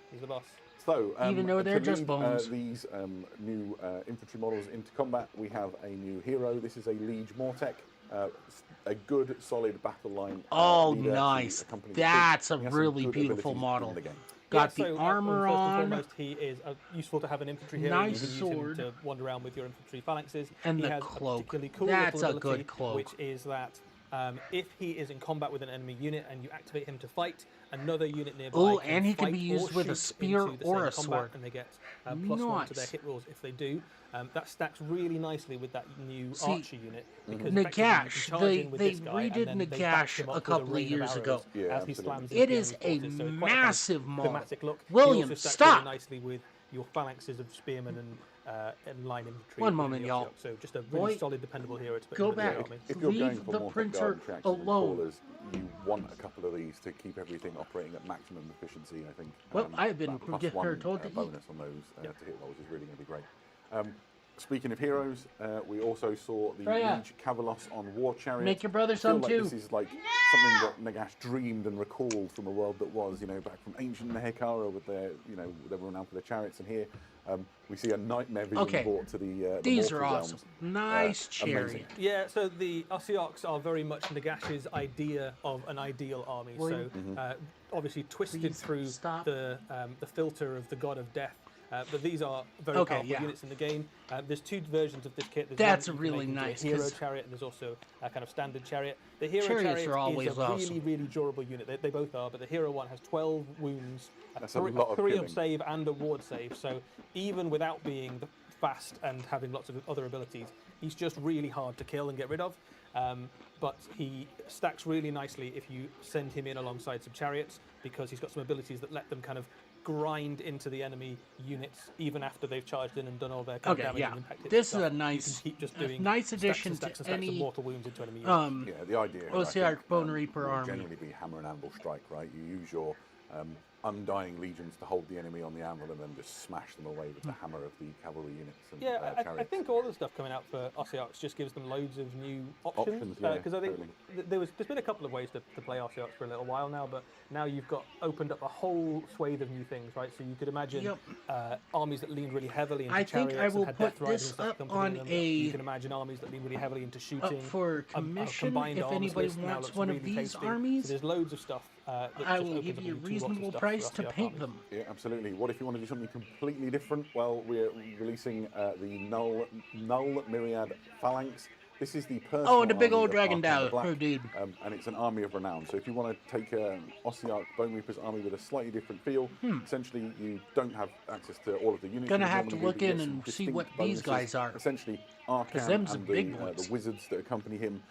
He's the boss. So, even though they're to just lead, bones. These new infantry models into combat, we have a new hero. This is a Liege Mortek. A good, solid battle line. Oh, leader nice. accompany That's the a team. He has some really good beautiful abilities model. in the game. Got Yeah, the so, armor first on. and foremost, he is useful to have an infantry hero. Nice You can sword. use him to wander around with your infantry phalanxes. And he the has cloak. A particularly cool That's little a good ability, cloak. which is that If he is in combat with an enemy unit and you activate him to fight, another unit nearby and he can be used with a spear or a sword. And they get +1 to their hit rolls if they do. That stacks really nicely with that new Archer unit. Because Nagash, they redid Nagash a couple of years ago. As he slams it is a massive model. Look. William, stop! Really nicely with your phalanxes of spearmen and line infantry. One moment, y'all. So just a really solid, dependable hero to put go in back. the army. If you're going Leave for the more printer reactions alone. Callers, you want a couple of these to keep everything operating at maximum efficiency, I think. Well, I've been that +1 told to bonus on those to hit rolls is really going to be great. Speaking of heroes, we also saw the Liege Cavalos on War Chariot. Make your brother some too. This is like something that Nagash dreamed and recalled from a world that was, back from ancient Nehekara with their, they were renowned for their chariots, and here we see a nightmare vision brought to the These mortal are awesome. realms. Nice chariot. Amazing. Yeah, so the Ossiarchs are very much Nagash's idea of an ideal army. So obviously twisted through the filter of the god of death. But these are very powerful units in the game. There's two versions of this kit. That's really nice. A hero chariot, and there's also a kind of standard chariot. The hero Chariots chariot are always is a awesome. really durable unit. They both are, but the hero one has 12 wounds, That's a lot of 3 killing. of save and a ward save. So even without being fast and having lots of other abilities, he's just really hard to kill and get rid of. But he stacks really nicely if you send him in alongside some chariots, because he's got some abilities that let them kind of grind into the enemy units even after they've charged in and done all their kind of damage and impact. This is a nice, you can keep just doing nice addition stacks to of any mortal wounds into enemy units. Yeah, the idea. Ossiarch Bone Reaper will army. generally be hammer and anvil strike, right? You use your undying legions to hold the enemy on the anvil and then just smash them away with the hammer of the cavalry units. And, Yeah, I think all the stuff coming out for Ossiarchs just gives them loads of new options. Because I think there's been a couple of ways to play Ossiarchs for a little while now, but now you've opened up a whole swathe of new things, right? So you could imagine armies that lean really heavily into chariots. I will and had put death riders this and stuff up accompanying on them. You can imagine armies that lean really heavily into shooting. Up for commission, if anybody wants one of these armies. So there's loads of stuff. I will give you a reasonable price to paint them. Yeah, absolutely. What if you want to do something completely different? Well, we're releasing the Null Myriad Phalanx. This is the personal and a big army old of dragon Arcana down. Black, Oh, dude. and it's an army of renown. So if you want to take Ossiarch Bone Reaper's army with a slightly different feel, essentially you don't have access to all of the units. Gonna have to look in and see what these guys are. Essentially, Arcan and the wizards that accompany him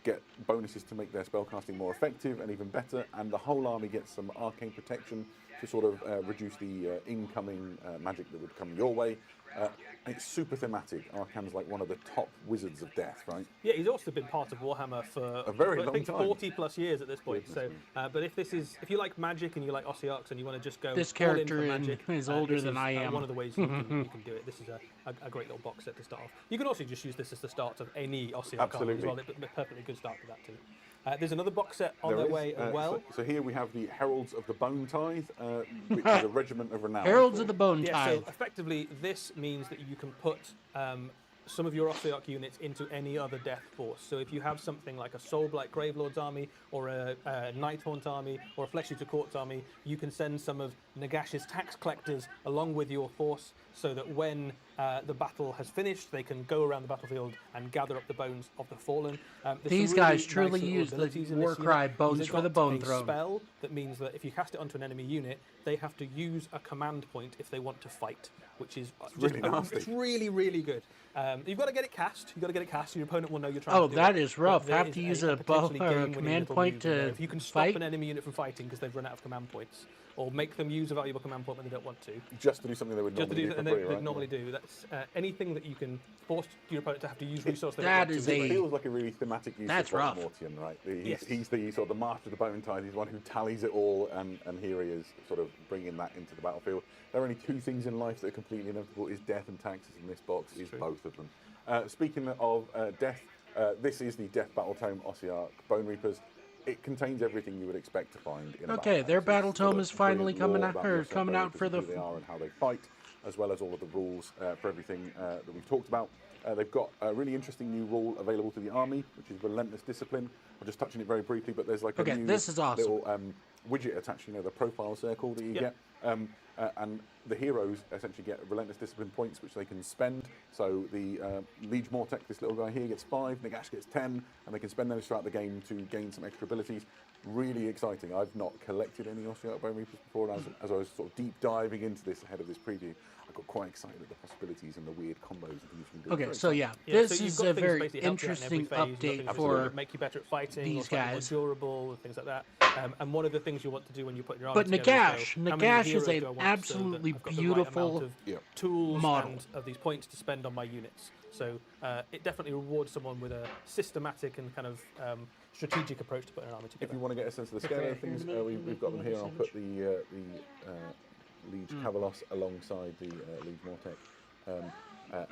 get bonuses to make their spellcasting more effective and even better, and the whole army gets some arcane protection to sort of reduce the incoming magic that would come your way. And it's super thematic. Arcan's like one of the top wizards of death, right? Yeah, he's also been part of Warhammer for a very long time. 40 plus years at this point. So, but if you like magic and you like Ossiarchs and you want to just go this all in character for magic, is older than I am. One of the ways you can do it. This is a great little box set to start off. You can also just use this as the start of any Ossiarch army as well. It's a perfectly good start to that too. There's another box set on their way as well. So here we have the Heralds of the Bone Tithe, which is a regiment of renown. Heralds of the Bone Tithe. So effectively, this means that you can put some of your Ossiarch units into any other death force. So if you have something like a Soulblight Gravelord's army, or a Nighthaunt army, or a Flesh Eater Court's army, you can send some of Nagash's tax collectors along with your force, so that when the battle has finished, they can go around the battlefield and gather up the bones of the fallen. These guys truly use the Warcry Bones for the Bone Throne. Spell that means that if you cast it onto an enemy unit, they have to use a command point if they want to fight, which is really nasty. It's really, really good. You've got to get it cast. Your opponent will know you're trying to do it. Oh, that is rough. Have to use a command point to if you can stop an enemy unit from fighting because they've run out of command points, or make them use a valuable command point when they don't want to. Just to do something they would normally do for free, right? Normally do. That's anything that you can force your opponent to have to use resources. It feels like a really thematic use of rough. Mortian, right? He's the sort of the master of the Bone Tithe. He's the one who tallies it all, and here he is sort of bringing that into the battlefield. There are only two things in life that are completely inevitable: is death and taxes. In this box is both of them. Speaking of death, this is the Death Battle Tome Ossiarch Bone Reapers. It contains everything you would expect to find in a battle their battle tome is finally coming out for the they are and how they fight, as well as all of the rules for everything that we've talked about. They've got a really interesting new rule available to the army, which is Relentless Discipline. I'll just touch on it very briefly, but there's like a new this is awesome. little widget attached, the profile circle that you get. And the heroes essentially get relentless discipline points, which they can spend. So the Liege Mortek, this little guy here, gets 5, Nagash gets 10, and they can spend those throughout the game to gain some extra abilities. Really exciting. I've not collected any Ossiarch Bone Reapers before, and as I was sort of deep diving into this ahead of this preview, I got quite excited at the possibilities and the weird combos and things you can do. Okay, so yeah, this is a very interesting update for make you better at fighting, these or guys. More durable, and things like that. And one of the things you want to do when you put your but army together Nagash is is an absolutely beautiful tools model and of these points to spend on my units. So it definitely rewards someone with a systematic and kind of strategic approach to putting an army together. If you want to get a sense of the scale of things, we've got them here. I'll put the Liege Kavalos alongside the Liege Mortek.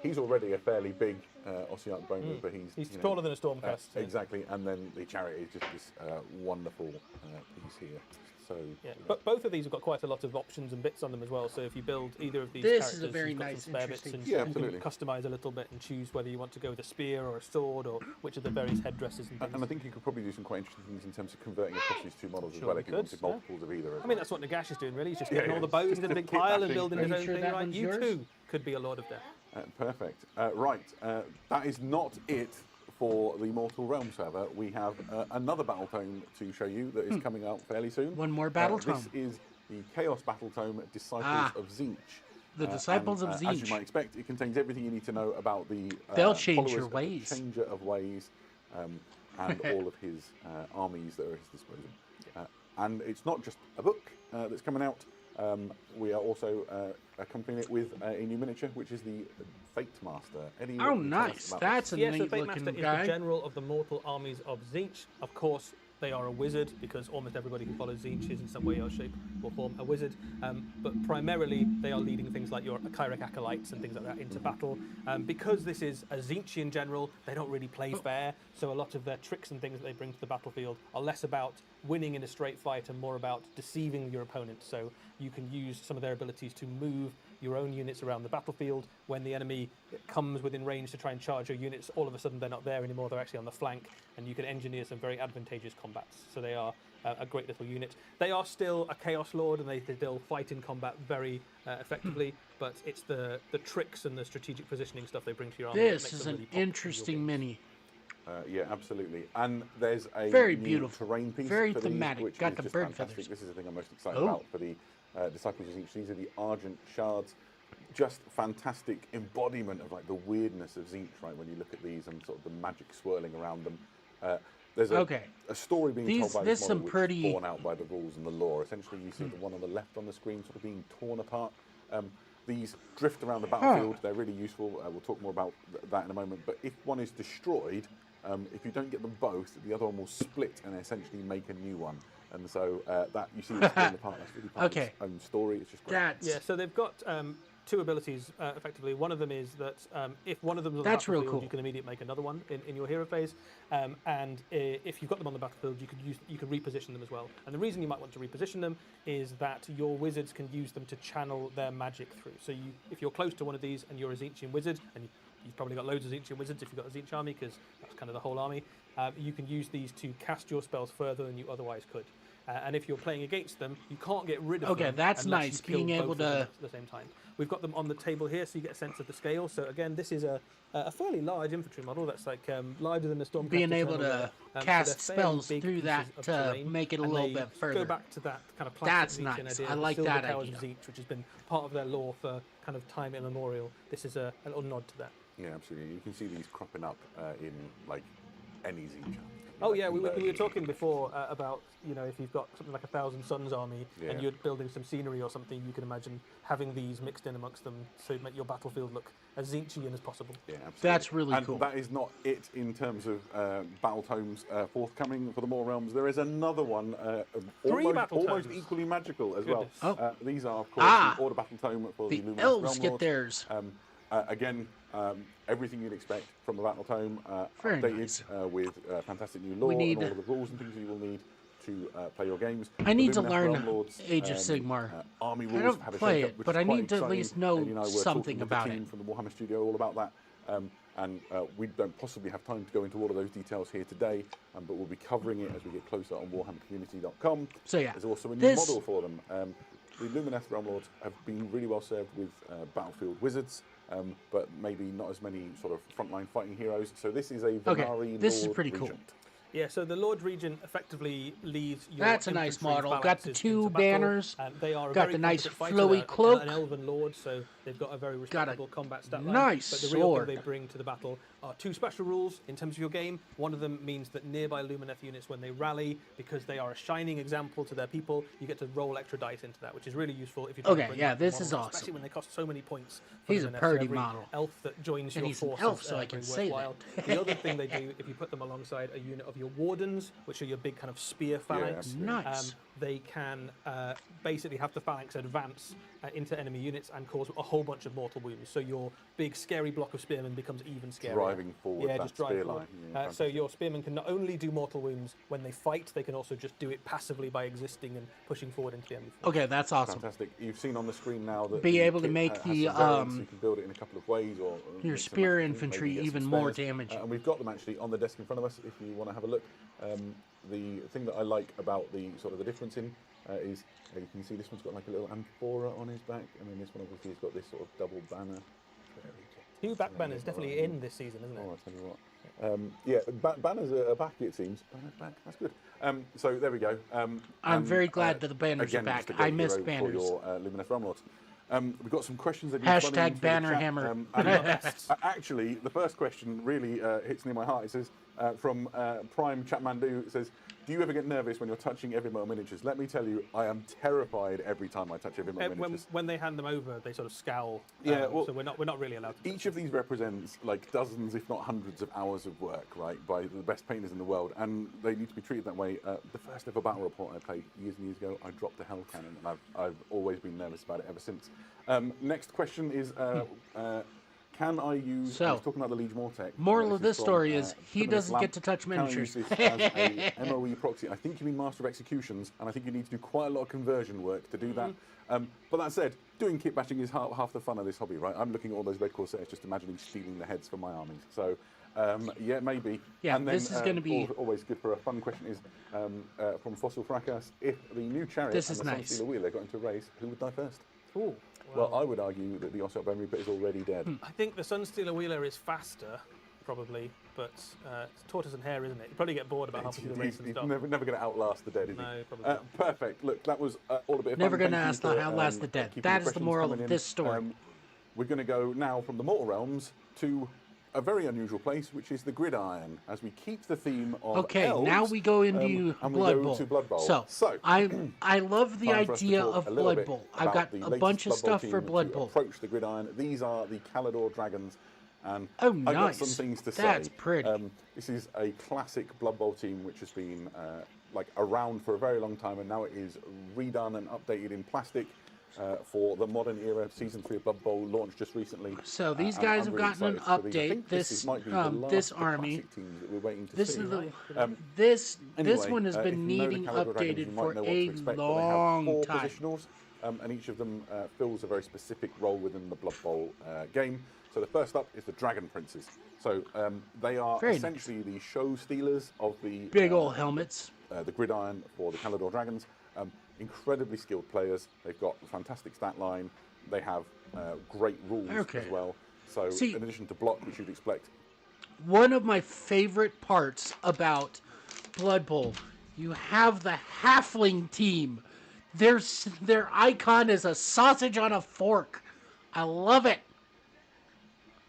He's already a fairly big Ossiarch Bone Reaper. He's taller than a Stormcast. Exactly, and then the chariot is just this wonderful piece here. So yeah, but both of these have got quite a lot of options and bits on them as well. So if you build either of these this characters, is a very you've got nice, some spare bits, and yeah, you can customize a little bit and choose whether you want to go with a spear or a sword or which of the various headdresses and things. And I think you could probably do some quite interesting things in terms of converting across these two models as well. If you wanted multiples of either. I mean, that's what Nagash is doing, really. He's just getting all the bones in a big pile and building his own thing. Right, you too could be a Lord of Death. Perfect. Right, that is not it for the Mortal Realm server. We have another battle tome to show you that is coming out fairly soon. One more battle tome. This is the Chaos Battle Tome, Disciples of Tzeentch. The Disciples of Tzeentch. As you might expect, it contains everything you need to know about the They'll change your ways. Changer of Ways, and all of his armies that are at his disposal. And it's not just a book that's coming out. We are also accompanying it with a new miniature, which is the Fate Master. Eddie, oh, nice! That's a neat Fate looking Master guy. is the general of the mortal armies of Tzeentch. Of course, they are a wizard because almost everybody who follows Tzeentch is in some way or shape or form a wizard. But primarily, they are leading things like your Kyrek Acolytes and things like that into battle. Because this is a Tzeentchian general, they don't really play fair. So a lot of their tricks and things that they bring to the battlefield are less about winning in a straight fight and more about deceiving your opponent. So you can use some of their abilities to move your own units around the battlefield. When the enemy comes within range to try and charge your units, all of a sudden they're not there anymore, they're actually on the flank, and you can engineer some very advantageous combats. So they are a great little unit. They are still a Chaos Lord, and they still fight in combat very effectively, but it's the tricks and the strategic positioning stuff they bring to your army. This is an interesting mini. Yeah, absolutely. And there's a very new beautiful terrain piece very for thematic. These, which got is the just bird fantastic. feathers. This is the thing I'm most excited about for the Disciples of Tzeentch. These are the Argent Shards. Just fantastic embodiment of like the weirdness of Tzeentch, right? When you look at these and sort of the magic swirling around them. There's a story being told by this model which is borne out by the rules and the lore. Essentially, you see the one on the left on the screen sort of being torn apart. These drift around the battlefield. They're really useful. We'll talk more about that in a moment. But if one is destroyed, if you don't get them both, the other one will split and essentially make a new one. And so that you see this torn apart. That's really part of its own story. It's just great. Yeah. So they've got two abilities, effectively. One of them is that if one of them is on the battlefield, you can immediately make another one in your hero phase. And if you've got them on the battlefield, you can reposition them as well. And the reason you might want to reposition them is that your wizards can use them to channel their magic through. So if you're close to one of these and you're a Tzeentchian wizard, and you've probably got loads of Tzeentchian wizards if you've got a Tzeentch army, because that's kind of the whole army, you can use these to cast your spells further than you otherwise could. And if you're playing against them, you can't get rid of them. Okay, that's nice, being able to... at the same time. We've got them on the table here, so you get a sense of the scale. So again, this is a fairly large infantry model that's like larger than the Stormcast. Being able to cast spells through that to make it a little bit further. Go back to that kind of classic That's nice. idea. I like that idea. Towers of Tzeentch, which has been part of their lore for kind of time immemorial. This is a little nod to that. Yeah, absolutely. You can see these cropping up in like any Tzeentch. Oh yeah, we were talking before about, if you've got something like a Thousand Suns army and you're building some scenery or something, you can imagine having these mixed in amongst them to make your battlefield look as Tzeentchian as possible. Yeah, absolutely. That's really cool. And that is not it in terms of battle tomes forthcoming for the Mortal Realms. There is another one almost equally magical as well. These are, of course, the Order Battle Tome for the Luminous elves Realm get Lords. theirs. Again, everything you'd expect from the Battle Tome, Very updated nice. With fantastic new lore and all of the rules and things you will need to play your games. I need to Luminous learn Realm Lords, Age of Sigmar. Army I rules don't have had a play shake-up, it, which but is I quite need to at exciting. least know And, we're something talking with about the team it. from the Warhammer Studio all about that. And we don't possibly have time to go into all of those details here today, but we'll be covering it as we get closer on warhammercommunity.com. So yeah, there's also a new model for them. the Lumineth Realm Lords have been really well served with battlefield wizards, but maybe not as many sort of frontline fighting heroes. So this is a Venari this Lord is pretty Regent. cool. Yeah, so the Lord Regent effectively leaves your That's a nice infantry model. Got the phalanxes two into battle. banners. They are a Got very the nice competent fighter. flowy They're cloak. An elven lord, so they've got a very respectable combat stat line. nice But the real sword. thing they bring to the battle are two special rules in terms of your game. One of them means that nearby Lumineth units, when they rally, because they are a shining example to their people, you get to roll extra dice into that, which is really useful if you're trying to bring back this models, is awesome. especially when they cost so many points. For He's a Lumineth. purdy Every model. elf that joins And your he's an forces, elf, so I can very say that. worthwhile. The other thing they do, if you put them alongside a unit of your wardens, which are your big kind of spear phalanx, Nice. they can basically have the phalanx advance into enemy units and cause a whole bunch of mortal wounds. So your big scary block of spearmen becomes even scarier. Driving forward that just drive spear forward. line. So your spearmen can not only do mortal wounds when they fight, they can also just do it passively by existing and pushing forward into the enemy. Okay, that's awesome. Fantastic. You've seen on the screen now that Be the able to kit make has the, some variants. You can build it in a couple of ways, or your mix and spear match things, infantry maybe get some even more spares. damaging. And we've got them actually on the desk in front of us if you want to have a look. The thing that I like about the sort of the difference in is you can see this one's got like a little amphora on his back, and then this one obviously has got this sort of double banner. Two back banners definitely in this season, isn't it? Oh, I'll tell you what. Banners are back, it seems. Banners back, that's good. So there we go. I'm very glad that the banners are again, back. just a great I miss hero banners. For your Lumineth Realm Lords. We've got some questions that Hashtag banner hammer. Actually, the first question really hits near my heart. It says from Prime Chatmandu. It says, "Do you ever get nervous when you're touching Evermore miniatures?" Let me tell you, I am terrified every time I touch Evermore miniatures. When they hand them over, they sort of scowl. Yeah, well, so we're not really allowed to. Each of these represents like dozens, if not hundreds, of hours of work, right, by the best painters in the world, and they need to be treated that way. The first ever battle report I played years and years ago, I dropped a hell cannon, and I've always been nervous about it ever since. Next question is, can I use? I was talking about the Liege Mortec. Moral of this story is he doesn't get to touch miniatures. Can I use this as a MOE proxy? I think you mean Master of Executions, and I think you need to do quite a lot of conversion work to do that. But that said, doing kit bashing is half the fun of this hobby, right? I'm looking at all those Red Corsairs, just imagining stealing the heads from my armies. So, yeah, maybe. Yeah, and then, this is going to be always good for a fun question. Is from Fossil Fracas: if the new chariot This and is the nice. Sunsealer Wheeler got into a race, who would die first? Ooh. Well, I would argue that the Ossot Bone Reaper is already dead. I think the Sunstealer Wheeler is faster, probably, but it's tortoise and hare, isn't it? You probably get bored about halfway through the race and He's stop. never going to outlast the dead, is he? No, probably not. Perfect. Look, that was all a bit of Never fun. going to Thank you for, outlast the dead. keeping That the is the questions moral coming of in. this story. We're going to go now from the Mortal Realms to a very unusual place, which is the Gridiron, as we keep the theme of Okay, elves, now we go into and Blood we go Bowl. to Blood Bowl. So I love the time for us to idea talk of a little Blood bit Bowl. I've about got the a latest bunch of Blood Bowl stuff team for Blood to Bowl. approach the Gridiron. These are the Calador Dragons, and Oh, I've got nice. some things to say. That's pretty. This is a classic Blood Bowl team which has been like around for a very long time, and now it is redone and updated in plastic. For the modern era, Season 3 of Blood Bowl launched just recently. So these and guys I'm have really gotten an excited for these. I update. think This might be the last this of the army. classic teams that we're waiting to This see. is the Anyway, this one has if been you know the needing Calador Dragons, updated you might for know what to a expect, long but they have 4 time. positionals, and each of them fills a very specific role within the Blood Bowl game. So the first up is the Dragon Princes. So they are Very essentially the show stealers of the Big old helmets. the Gridiron for the Calador Dragons. Incredibly skilled players. They've got a fantastic stat line. They have great rules Okay. as well. So See- in addition to block, which you'd expect, One of my favorite parts about Blood Bowl, you have the Halfling team. Their icon is a sausage on a fork. I love it.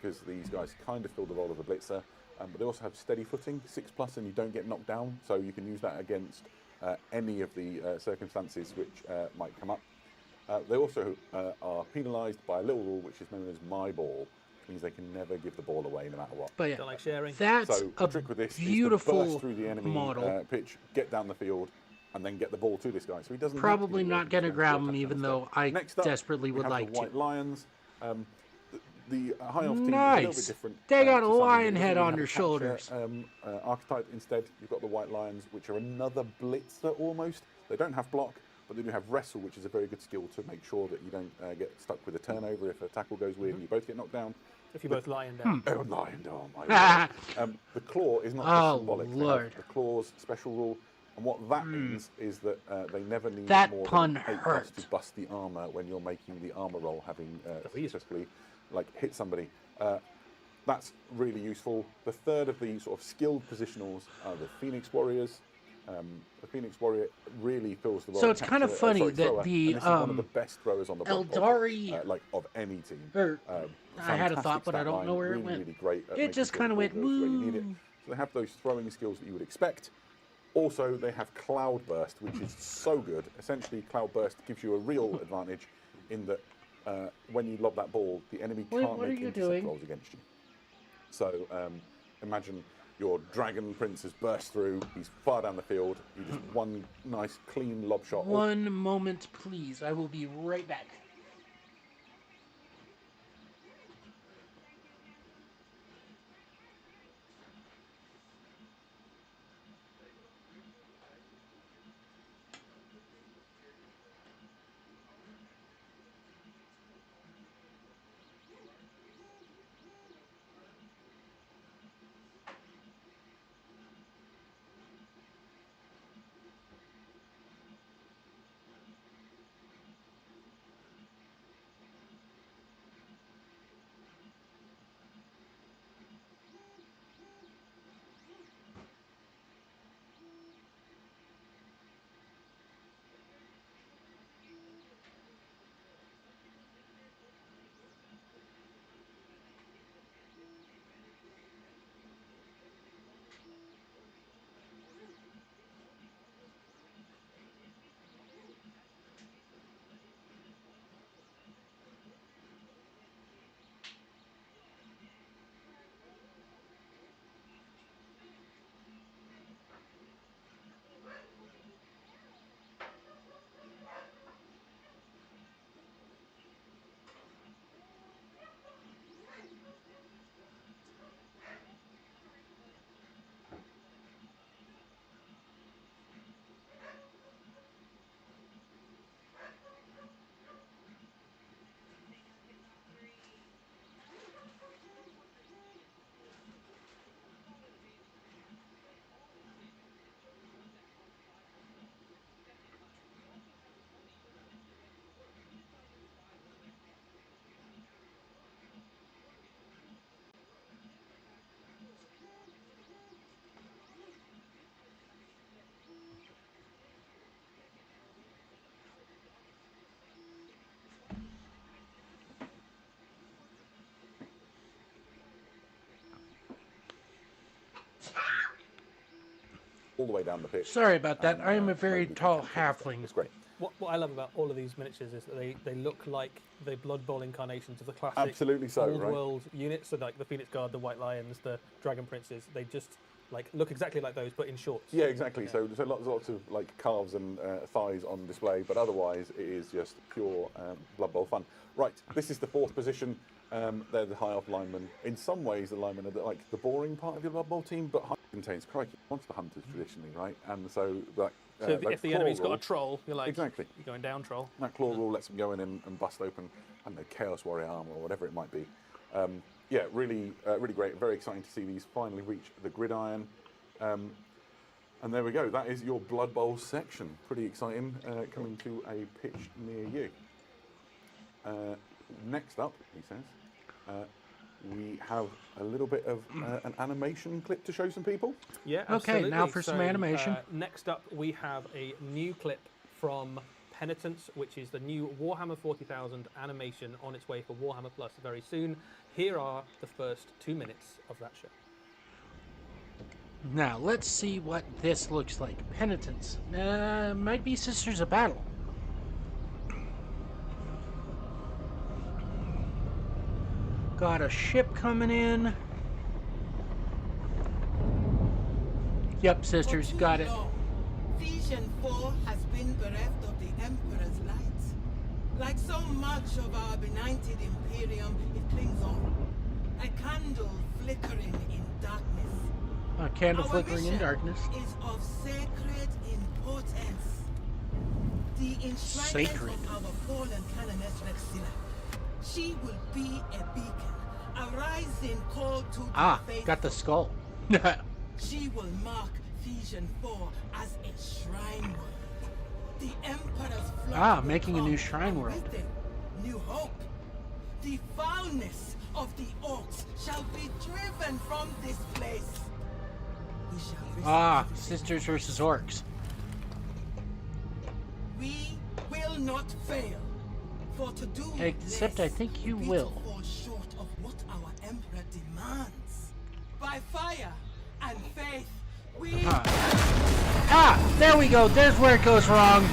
because these guys kind of fill the role of a blitzer, but they also have steady footing, 6+, and you don't get knocked down, so you can use that against any of the circumstances which might come up. They also are penalised by a little rule which is known as My Ball, which means they can never give the ball away no matter what. But yeah, Don't like sharing. that's So a the trick with this is to beautiful burst through the enemy model. pitch, get down the field, and then get the ball to this guy. So he doesn't Probably have to not give gonna it grab away. him, even though Next I up, desperately we would have like the White to. Lions. The High Elf team is a little bit Nice. different. They got to a some lion of the- head we on have their a catcher, shoulders. Archetype instead, you've got the White Lions, which are another blitzer almost. They don't have block, but they do have wrestle, which is a very good skill to make sure that you don't get stuck with a turnover if a tackle goes weird and you both get knocked down. If you're both lying down. Oh, lion, oh my word. The claw is not just Oh, symbolic. They have Lord. the claw's special rule. And what that means is that they never need that more pun than 8 hurt. to bust the armor when you're making the armor roll, having successfully hit somebody. That's really useful. The third of the sort of skilled positionals are the Phoenix Warriors. The Phoenix Warrior really fills the role. So it's kind of funny that thrower, the and this is one of the best throwers on the Blood Bowl, Eldari, like of any team. I had a thought, but I don't know where it went. Really great. It just kind of went. Where you need it. So they have those throwing skills that you would expect. Also, they have Cloudburst, which is so good. Essentially, Cloudburst gives you a real advantage in that when you lob that ball, the enemy can't make intercept rolls against you. So imagine your Dragon Prince has burst through, he's far down the field, you just one nice clean lob shot. One moment, please. I will be right back. All the way down the pitch. Sorry about that. I am a very tall halfling. It's great. What I love about all of these miniatures is that they look like the Blood Bowl incarnations of the classic Absolutely so, old right? world units. So like the Phoenix Guard, the White Lions, the Dragon Princes. They just look exactly like those, but in shorts. Yeah, exactly. Yeah. So lots of calves and thighs on display, but otherwise it is just pure Blood Bowl fun. Right, this is the fourth position. They're the high off linemen. In some ways, the linemen are like the boring part of your Blood Bowl team, but contains monster hunters traditionally, right? And so if the enemy's got a troll, you're like, exactly, you're going down, troll. That claw rule lets them go in and bust open, I don't know, Chaos Warrior armor or whatever it might be. Yeah, really great. Very exciting to see these finally reach the gridiron. And there we go. That is your Blood Bowl section. Pretty exciting. Coming to a pitch near you. Next up, he says, we have a little bit of an animation clip to show some people. Yeah, absolutely. Okay, now for some animation. Next up, we have a new clip from Penitence, which is the new Warhammer 40,000 animation on its way for Warhammer Plus very soon. Here are the first 2 minutes of that show. Now, let's see what this looks like. Penitence. Might be Sisters of Battle. Got a ship coming in. Yep, Sisters, got it. Vision 4 has been bereft of the Emperor's light. Like so much of our benighted Imperium, it clings on. A candle flickering in darkness. A candle flickering in darkness. Is of sacred importance. The enshrinement of our fallen Canoness Rexilla. She will be a beacon, a rising call to the faithful. Got the skull. She will mark Ephesian 4 as a shrine world. The Emperor's making a new shrine world. With it, new hope. The foulness of the orcs shall be driven from this place. We shall sisters versus orcs. We will not fail. For to do Except this, I think you we will. fall short of what our Emperor demands. By fire and faith, we... There we go. There's where it goes wrong.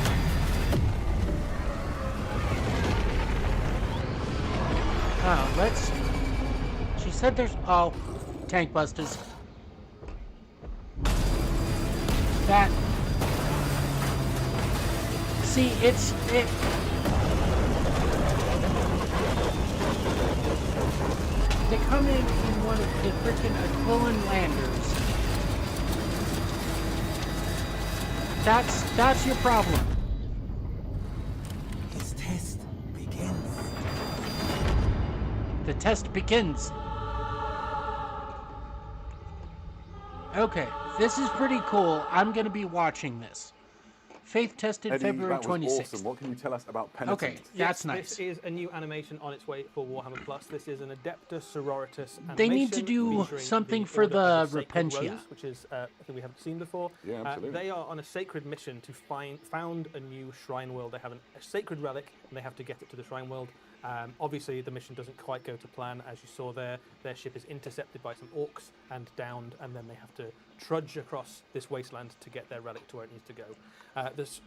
Let's... She said there's... Oh, tank busters. That... See, it... They come in one of the freaking Aquilon landers. That's your problem. His test begins. The test begins. Okay, this is pretty cool. I'm going to be watching this. Faith tested Eddie, February 26th. Awesome. What can you tell us about Penitent? Okay, that's nice. This is a new animation on its way for Warhammer Plus. This is an Adeptus Sororitas animation. They need to do something for the Repentia, Rose, which is I think we haven't seen before. Yeah, absolutely. They are on a sacred mission to found a new shrine world. They have a sacred relic, and they have to get it to the shrine world. Obviously, the mission doesn't quite go to plan. As you saw there, their ship is intercepted by some orcs and downed, and then they have to trudge across this wasteland to get their relic to where it needs to go.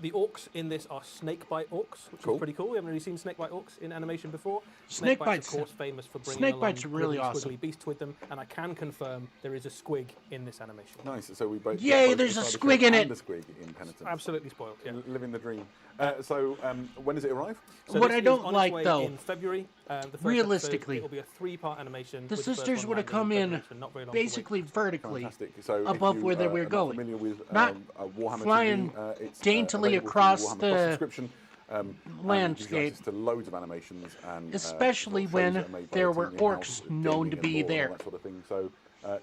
The orcs in this are snakebite orcs, which is pretty cool. We haven't really seen snakebite orcs in animation before. Snakebites, of course, famous for bringing Snakebites are along really squiggly awesome. beasts with them, and I can confirm there is a squig in this animation. Nice. So we both. Yay, both there's a decided squig to in add it. The squig in Penitent. Absolutely spoiled. Yeah. Living the dream. When does it arrive? So what this I don't is on its like, way though, in February. The first realistically, it will be a 3-part animation. the with the sisters first would one have come landing in so not very long to wait. basically vertically Fantastic. So above if you, where they were are not going. familiar with, Not Warhammer flying TV, it's, daintily available across through Warhammer the Plus subscription. And it gives you landscape. access to loads of animations and Especially shows when that are made by there the were team in-house, orcs gaming known to and be lore and there. all that sort of thing. So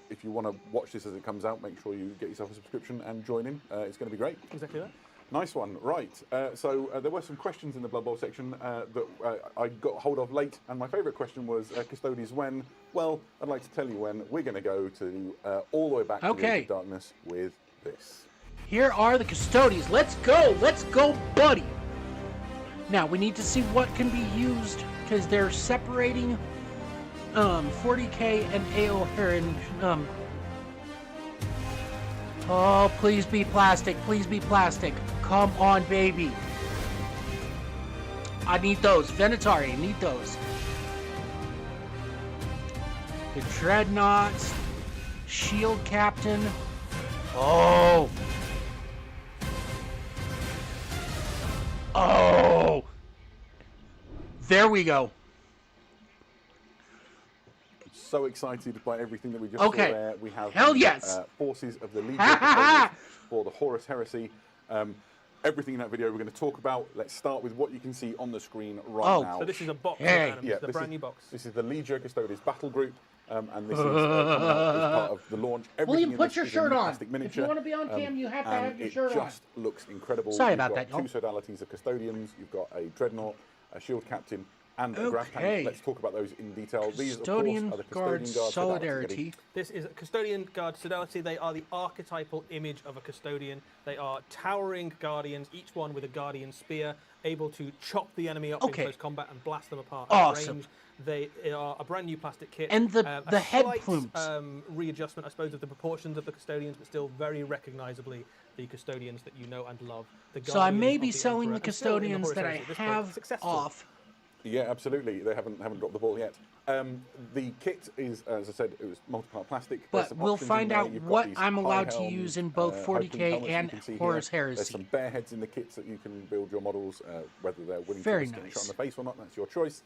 if you want to watch this as it comes out, make sure you get yourself a subscription and join in. It's going to be great. Exactly that. Nice one. Right. So there were some questions in the Blood Bowl section that I got hold of late, and my favourite question was, Custodians, when? Well, I'd like to tell you when. We're going to go to all the way back to the Age of Darkness with this. Here are the Custodians. Let's go, buddy. Now, we need to see what can be used, because they're separating 40k and AO Heron. Oh, please be plastic. Please be plastic. Come on, baby. I need those. Venatari, I need those. The Dreadnoughts. Shield Captain. Oh. Oh. There we go. So excited by everything that we just saw there. We have forces of the Legion of Custodians for the Horus Heresy. Everything in that video we're going to talk about. Let's start with what you can see on the screen right now. So this is a box. Hey. It's a brand new box. This is the Legio Custodes battle group, and this is coming out as part of the launch. William, put your shirt on. Miniature, if you want to be on cam, you have to have your shirt on. It just looks incredible. Sorry about that, You've got two sodalities of Custodians. You've got a Dreadnought, a Shield Captain, and a Graf tank. Let's talk about those in detail. These, of course, are the Custodian Guard Solidarity. This is a Custodian Guard Sodality. They are the archetypal image of a Custodian. They are towering Guardians, each one with a Guardian spear, able to chop the enemy up in close combat and blast them apart at range. They are a brand new plastic kit. And the head slight, plumes. Readjustment, I suppose, of the proportions of the Custodians, but still very recognisably the Custodians that you know and love. So I may be selling the Custodians that I have off. Yeah, absolutely. They haven't dropped the ball yet. The kit is, as I said, it was multi-part plastic. But we'll find out what I'm allowed to use in both 40k and Horus Heresy. There's some bear heads in the kits that you can build your models, whether they're willing to get a shot in the face or not. That's your choice.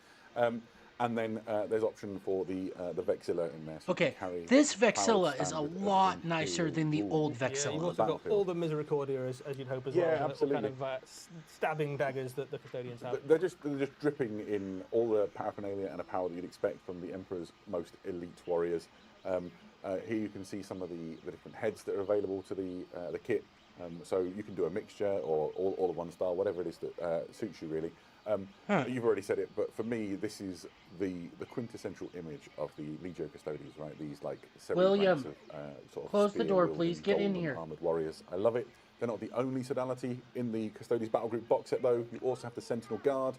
And then there's option for the Vexilla in there. So okay, this Vexilla is a lot nicer than the old Vexilla. Yeah, you've also got all the Misericordia, as you'd hope as well. Yeah, absolutely. Kind of stabbing daggers that the Custodians have. They're just dripping in all the paraphernalia and a power that you'd expect from the Emperor's most elite warriors. Here you can see some of the different heads that are available to the kit. So you can do a mixture or all of one style, whatever it is that suits you really. You've already said it, but for me, this is the quintessential image of the Legio Custodes, right? These like several ranks of sort of close the door, please. Get in here. Armored warriors. I love it. They're not the only sodality in the Custodes Battle Group box set, though. You also have the Sentinel Guard,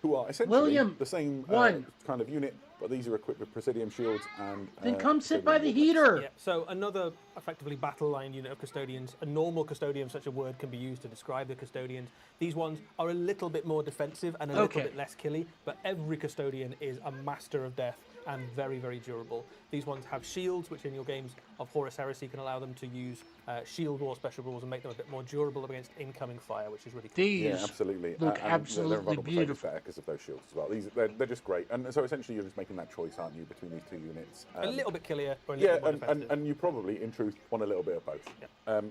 who are essentially the same kind of unit, but these are equipped with Presidium shields and... Then come sit by the heater! Yeah, so another effectively battle line unit of Custodians. A normal Custodian, such a word can be used to describe the Custodians. These ones are a little bit more defensive and a little bit less killy, but every Custodian is a master of death and very, very durable. These ones have shields, which in your games of Horus Heresy can allow them to use shield wall special rules and make them a bit more durable against incoming fire, which is really cool. These absolutely. look absolutely beautiful. Because of those shields as well. They're just great. And so essentially you're just making that choice, aren't you, between these two units. A little bit killier or a little more defensive. And you probably, in truth, want a little bit of both. Yeah.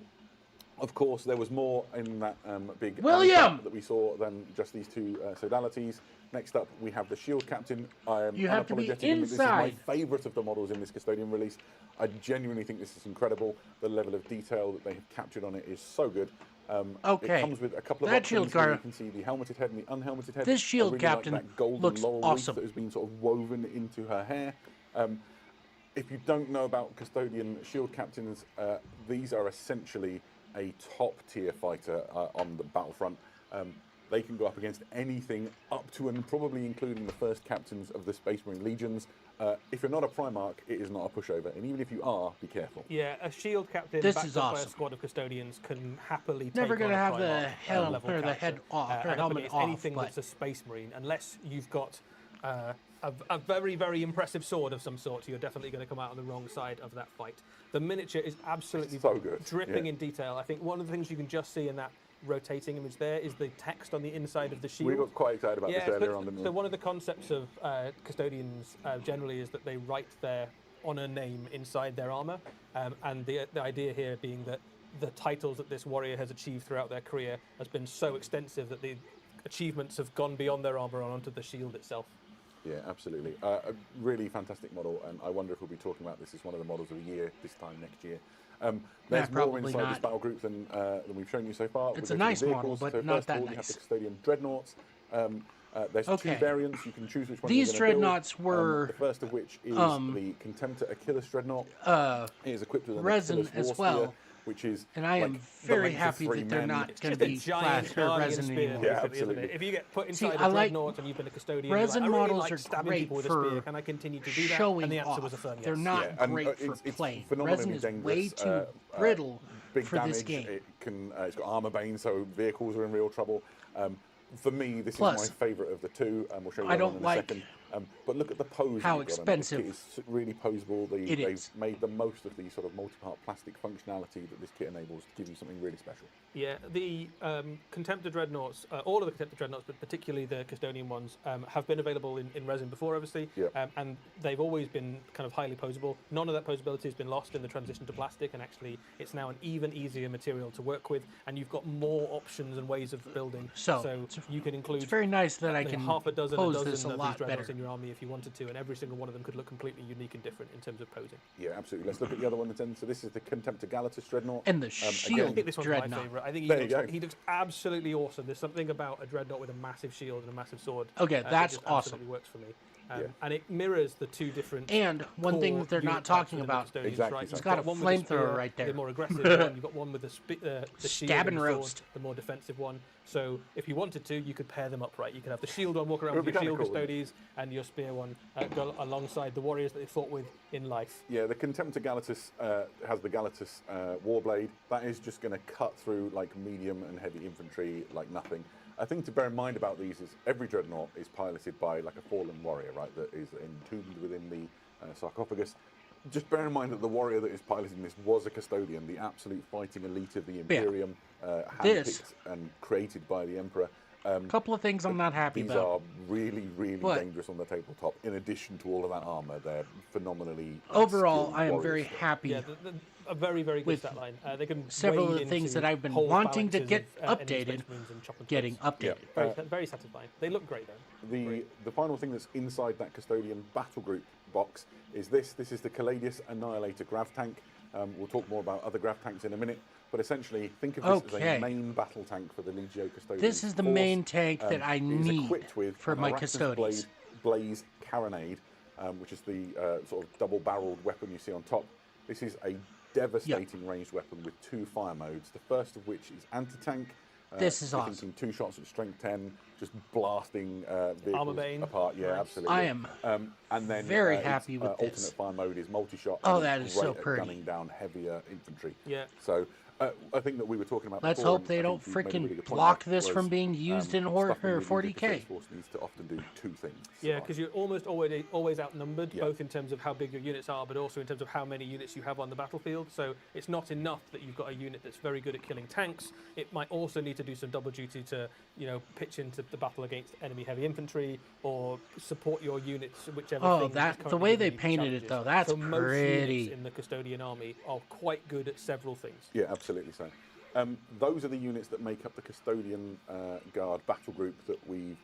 Of course, there was more in that big William that we saw than just these two sodalities. Next up, we have the Shield Captain. I am you have to be unapologetic. inside. This is my favourite of the models in this Custodian release. I genuinely think this is incredible. The level of detail that they have captured on it is so good. It comes with a couple of options. You can see the helmeted head and the unhelmeted head. This Shield Captain like that golden looks laurel awesome. That has been sort of woven into her hair. If you don't know about Custodian Shield Captains, these are essentially a top-tier fighter on the battlefront. They can go up against anything up to and probably including the first captains of the Space Marine Legions. If you're not a Primarch, it is not a pushover. And even if you are, be careful. Yeah, a Shield Captain backed up by a squad of Custodians can happily Never take on a have Primarch the head off, or helmet off. Anything that's a Space Marine, unless you've got a very, very impressive sword of some sort, you're definitely going to come out on the wrong side of that fight. The miniature is absolutely so good. Dripping in detail. I think one of the things you can just see in that rotating image there is the text on the inside of the shield. We got quite excited about this earlier on, didn't we? So one of the concepts of Custodians generally is that they write their honor name inside their armor, and the idea here being that the titles that this warrior has achieved throughout their career has been so extensive that the achievements have gone beyond their armor and onto the shield itself. Yeah, absolutely. A really fantastic model, and I wonder if we'll be talking about this as one of the models of the year this time next year. There's more inside this battle group than we've shown you so far. It's a nice model, but so not first of all, that you have nice. the Custodian Dreadnoughts. There's two variants. You can choose which one These you're going to Dreadnoughts build. were... the first of which is the Contemptor Achilles Dreadnought. It is equipped with an resin Achilles as War Spear, well. which is and I am very happy that they're not going to be flash or resin anymore. Yeah, absolutely. If you get put inside a Dreadnought and you've been a Custodian, resin you're like, I really models like are stabbing great people with a for spear. Can I continue to do that? showing And the answer off. was a firm yes. They're not great for playing. Resin is way too brittle big for damage. this game. It's got armor bane, so vehicles are in real trouble. For me, this is my favourite of the two, and we'll show you one in a second. But look at the pose. How expensive it is really poseable. They've made the most of the sort of multi-part plastic functionality that this kit enables to give you something really special. Yeah, the Contemptor Dreadnoughts, all of the Contemptor Dreadnoughts, but particularly the Custodian ones, have been available in resin before, obviously, and they've always been kind of highly posable. None of that posability has been lost in the transition to plastic, and actually it's now an even easier material to work with, and you've got more options and ways of building. So you can include... It's very nice that I can half a dozen pose this a of lot these Dreadnoughts better. in your army if you wanted to, and every single one of them could look completely unique and different in terms of posing. Yeah, absolutely. Let's look at the other one then. So this is the Contemptor Galatus Dreadnought. And the Shield I think this one's Dreadnought. my favourite. I think he looks absolutely awesome. There's something about a Dreadnought with a massive shield and a massive sword. Okay, that's just awesome. Absolutely works for me. And it mirrors the two different. And one thing that they're not talking about. Exactly. It's got a flamethrower right there. The more aggressive one. You've got one with the stab and roast. Sword, the more defensive one. So if you wanted to, you could pair them up, right? You could have the shield one walk around with your shield Custodes and your spear one go alongside the warriors that they fought with in life. Yeah, the Contemptor Galatus has the Galatus Warblade. That is just going to cut through like medium and heavy infantry like nothing. A thing to bear in mind about these is every Dreadnought is piloted by like a fallen warrior, right, that is entombed within the sarcophagus. Just bear in mind that the warrior that is piloting this was a Custodian, the absolute fighting elite of the Imperium, handpicked and created by the Emperor. A couple of things I'm not happy these about. These are really, really dangerous on the tabletop. In addition to all of that armor, they're phenomenally. Overall, I am very happy. Yeah, a very, very good stat line. They can several of the things that I've been wanting to get updated, getting updated. Yeah. Very satisfying. They look great though. The final thing that's inside that Custodian battle group box is this. This is the Caladius Annihilator grav tank. We'll talk more about other grav tanks in a minute, but essentially think of this as a main battle tank for the Legio Custodians. This is the main tank that I need for my Custodians. Blaze Carronade, which is the sort of double-barreled weapon you see on top. This is a devastating ranged weapon with 2 fire modes, the first of which is anti-tank. This is awesome. 2 shots at strength 10, just blasting vehicles apart. Yeah, absolutely. I am and then, very happy with this. Alternate fire mode is multi-shot. Oh, that is so pretty. Gunning down heavier infantry. Yeah. So I think that we were talking about. Let's hope they don't freaking block this from being used in 40K. Force needs to often do 2 things. Yeah, because you're almost always outnumbered, both in terms of how big your units are, but also in terms of how many units you have on the battlefield. So it's not enough that you've got a unit that's very good at killing tanks. It might also need to do some double duty to, pitch into the battle against enemy heavy infantry or support your units, whichever. Oh, the way they painted it though, that's so most pretty. units in the Custodian army are quite good at several things. Yeah, absolutely so. Those are the units that make up the Custodian Guard battle group that we've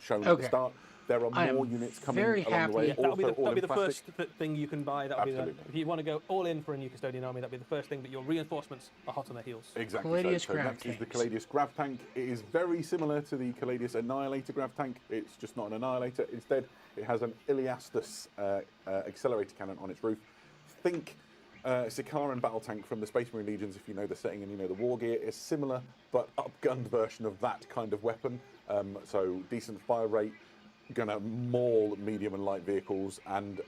shown at the start. There are more units coming along the way. Yeah, that'll be the first thing you can buy. That'll be if you want to go all in for a new Custodian army, that'll be the first thing. But your reinforcements are hot on their heels. Exactly. So that is the Caladius Grav tank. It is very similar to the Caladius Annihilator Grav tank. It's just not an Annihilator. Instead, it has an Iliastus accelerator cannon on its roof. Think Sicaran battle tank from the Space Marine Legions, if you know the setting and you know the war gear, is similar but upgunned version of that kind of weapon. So decent fire rate, gonna maul medium and light vehicles and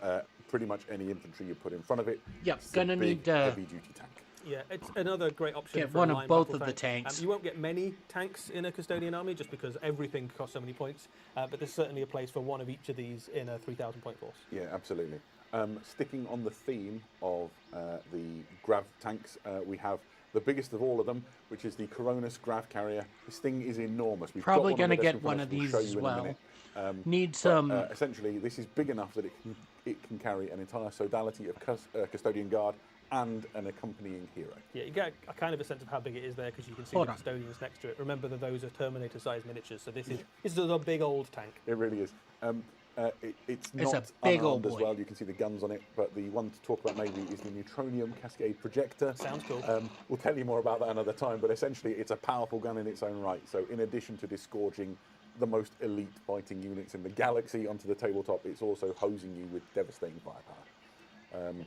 pretty much any infantry you put in front of it. Yep, gonna need heavy duty tank. Yeah, it's another great option. Get for one a of both battle of the tank. tanks. You won't get many tanks in a Custodian army just because everything costs so many points. But there's certainly a place for one of each of these in a 3,000 point force. Yeah, absolutely. Sticking on the theme of the Grav tanks, we have the biggest of all of them, which is the Coronis Grav Carrier. This thing is enormous. We've probably going to get one of these as well. Need some. Essentially, this is big enough that it can carry an entire sodality of Custodian Guard and an accompanying hero. Yeah, you get a kind of a sense of how big it is there because you can see the Custodians next to it. Remember that those are Terminator-sized miniatures, so this is a big old tank. It really is. It's not a big old as well. You can see the guns on it, but the one to talk about maybe is the Neutronium Cascade Projector. Sounds cool. We'll tell you more about that another time, but essentially it's a powerful gun in its own right. So in addition to disgorging the most elite fighting units in the galaxy onto the tabletop, it's also hosing you with devastating firepower.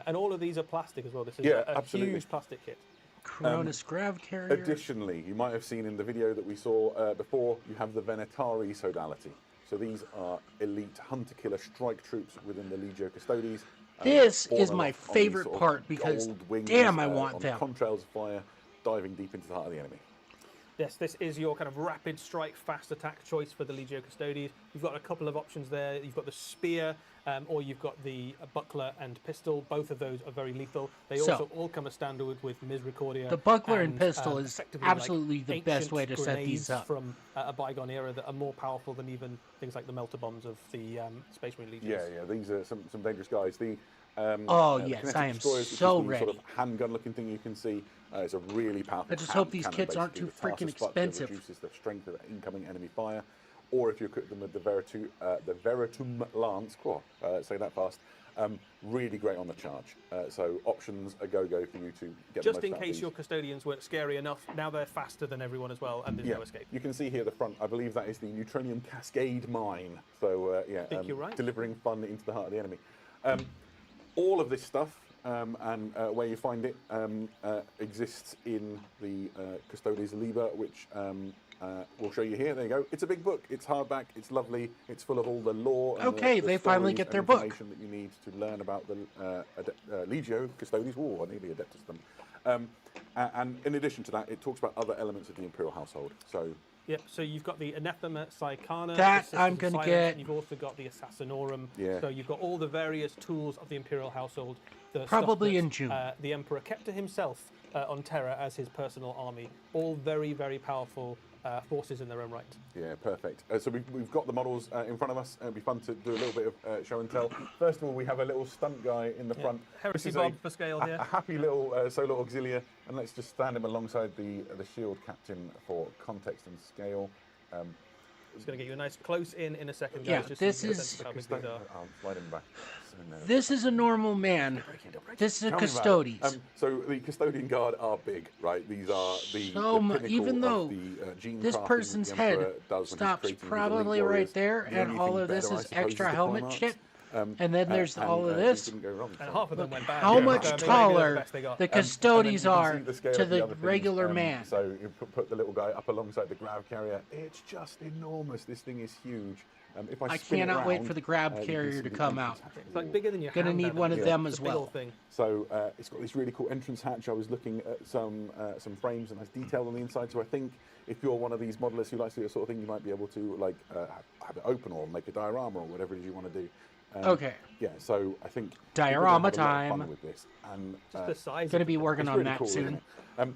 And all of these are plastic as well. This is a huge plastic kit. Coronis Grav Carrier. Additionally, you might have seen in the video that we saw before, you have the Venatari Sodality. So these are elite hunter-killer strike troops within the Legio Custodes. This is my favorite part because, damn, I want them. Contrails of fire, diving deep into the heart of the enemy. Yes, this is your kind of rapid strike, fast attack choice for the Legio Custodes. You've got a couple of options there. You've got the spear, or you've got the buckler and pistol. Both of those are very lethal. They also all come as standard with Misericordia. The buckler and pistol is absolutely the best way to set these up. From a bygone era that are more powerful than even things like the melter bombs of the Space Marine Legions. Yeah, these are some dangerous guys. The yes, I am so ready. Sort of handgun-looking thing you can see. It's a really powerful. I just hope these kits aren't too freaking expensive. It reduces the strength of incoming enemy fire, or if you equip them with the Veritum Lance. Say that fast. Really great on the charge. So options a go-go for you to get. Just in case your Custodians weren't scary enough, now they're faster than everyone as well, and there's no escape. You can see here at the front. I believe that is the Neutronium Cascade Mine. So I think you're right. Delivering fun into the heart of the enemy. All of this stuff and where you find it exists in the Custodes Liber, which we'll show you here. There you go. It's a big book. It's hardback. It's lovely. It's full of all the lore. And okay, the they finally get their book. Information that you need to learn about the Legio Custodes. I nearly Adeptus them. And in addition to that, it talks about other elements of the Imperial household. So. Yep, so you've got the Anathema Psychana. That I'm going to get. You've also got the Assassinorum. Yeah. So you've got all the various tools of the Imperial household. Probably in June. The Emperor kept to himself on Terra as his personal army. All very, very powerful forces in their own right. Yeah, perfect. So we've got the models in front of us. It'll be fun to do a little bit of show and tell. First of all, we have a little stunt guy in the front. Heresy Bob for scale here. A happy little Solar Auxilia, and let's just stand him alongside the shield captain for context and scale. It's going to get you a nice close in a second. Yeah, guys, this is. I'll slide him back. This is a normal man. This is a Custodes. So the Custodian Guard are big, right? These are the pinnacle even though of the gene this crafting person's the Emperor head does when he's stops creating his probably elite right warriors. there, The and only all thing of this better, I is suppose, extra the helmet Primarchs. shit. And then there's all of this. Didn't go wrong, And half of them went bad. How much So maybe taller best they got. the And then Custodes you can are see the scale to of the the other things. regular man. So you put the little guy up alongside the grav carrier. It's just enormous. This thing is huge. If I spin it cannot wait round, for the grab you can carrier see to the come entrance out. hatch. It's like bigger than your Gonna hand, need that one is. of them It's as a big well. old thing. So it's got this really cool entrance hatch. I was looking at some frames and has detail on the inside. So I think if you're one of these modelists who likes to do this sort of thing, you might be able to like have it open or make a diorama or whatever it is you want to do. Okay. Yeah. So I think Diorama people are gonna have a lot of time. fun with this. And Just the size. Going to of be it. working it's on really that cool, soon. isn't it?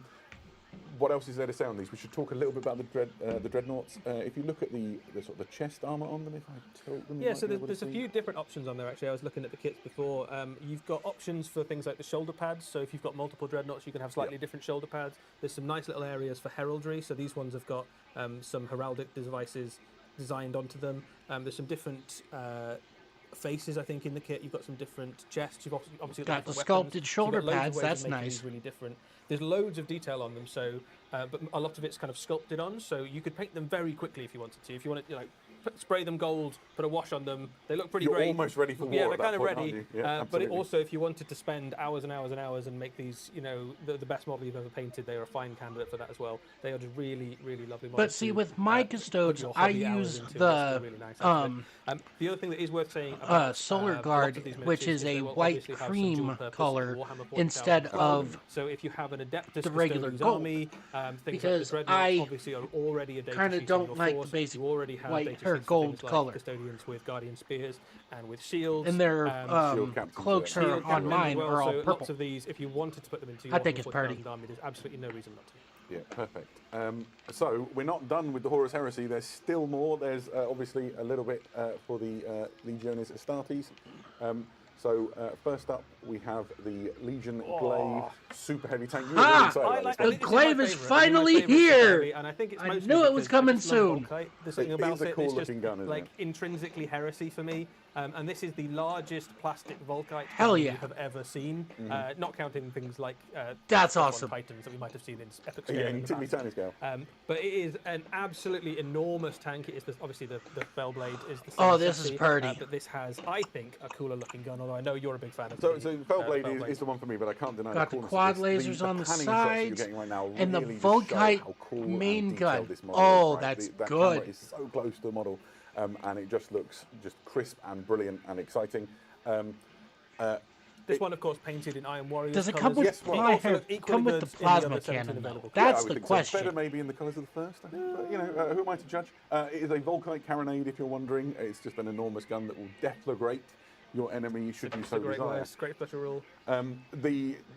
What else is there to say on these? We should talk a little bit about the dreadnoughts. If you look at the sort of the chest armor on them, if I tilt them, you Yeah, might so be able to there's a see. few different options on there actually. I was looking at the kits before. You've got options for things like the shoulder pads. So if you've got multiple dreadnoughts, you can have slightly different shoulder pads. There's some nice little areas for heraldry. So these ones have got some heraldic devices designed onto them. There's some different faces, I think, in the kit. You've got some different chests. You've obviously Got the different sculpted weapons. shoulder You've got loads of pads, ways that's of making nice. these really different. There's loads of detail on them, so but a lot of it's kind of sculpted on. So you could paint them very quickly if you wanted to. If you wanted, spray them gold, put a wash on them. They look pretty You're great. almost ready for war. Yeah, at they're that kind of point, ready. aren't you? Yeah, But it absolutely. also, if you wanted to spend hours and hours and hours and make these, the best model you've ever painted, they are a fine candidate for that as well. They are just really, really lovely models. But see, to, with my put Custodes, your I hobby hours use into. It's the really nice, actually. The other thing that is worth saying about Solar a lot Guard, of these which miniatures is a they will white obviously have some cream dual-purpose color Warhammer 40,000 instead colours. of So if you have an Adeptus the regular Custodes gold. army, things Because like the I Dreadnoughts obviously are already a data kinda sheet in don't your like the force. basic You already have white data or sheets for gold things like color. Custodians with Guardian Spears and with shields. and their Shield captains, cloaks yeah. are Shield on captains as mine well, are all so purple. lots of these, if you wanted to put them into I your think it's 40,000 pretty. army, there's absolutely no reason not to. Yeah, perfect. So we're not done with the Horus Heresy. There's still more. There's obviously a little bit for the Legiones Astartes. First up, we have the Legion Glaive Super Heavy Tank. You were really excited about this, The glaive is finally here! And I think it's I mostly knew it was because coming I just love soon. Volkite. There's something It about is a it cool that's just looking gun, isn't like it? intrinsically heresy for me. And this is the largest plastic Volkite Hell gun yeah. you have ever seen, not counting things like That's F1 awesome. Titans that we might have seen in epic scale. Yeah, in in the tiddly past. tiny scale. But it is an absolutely enormous tank. It is obviously the Fellblade is the same Oh, this is chassis, pretty. but this has, I think, a cooler looking gun. Although I know you're a big fan of. So the Fellblade is the one for me, but I can't deny Got the the coolness quad of this. lasers on the panning shots that you're sides, getting right now and the really just show Volkite how cool and main detailed gun. this model Oh, is, right? that's that good. camera is so close to the model, and it just looks just crisp and brilliant and exciting. This one, of course, painted in Iron Warriors. Does it colours. come with Yes, well, my also hair? look equally Come with good the in the other plasma 17 cannon though? available. That's I would the think so. question. Better maybe in the colours of the first, I think. But, who am I to judge? It is a Volkite carronade, if you're wondering. It's just an enormous gun that will deflagrate your enemy should you so Great desire. words, great special rule.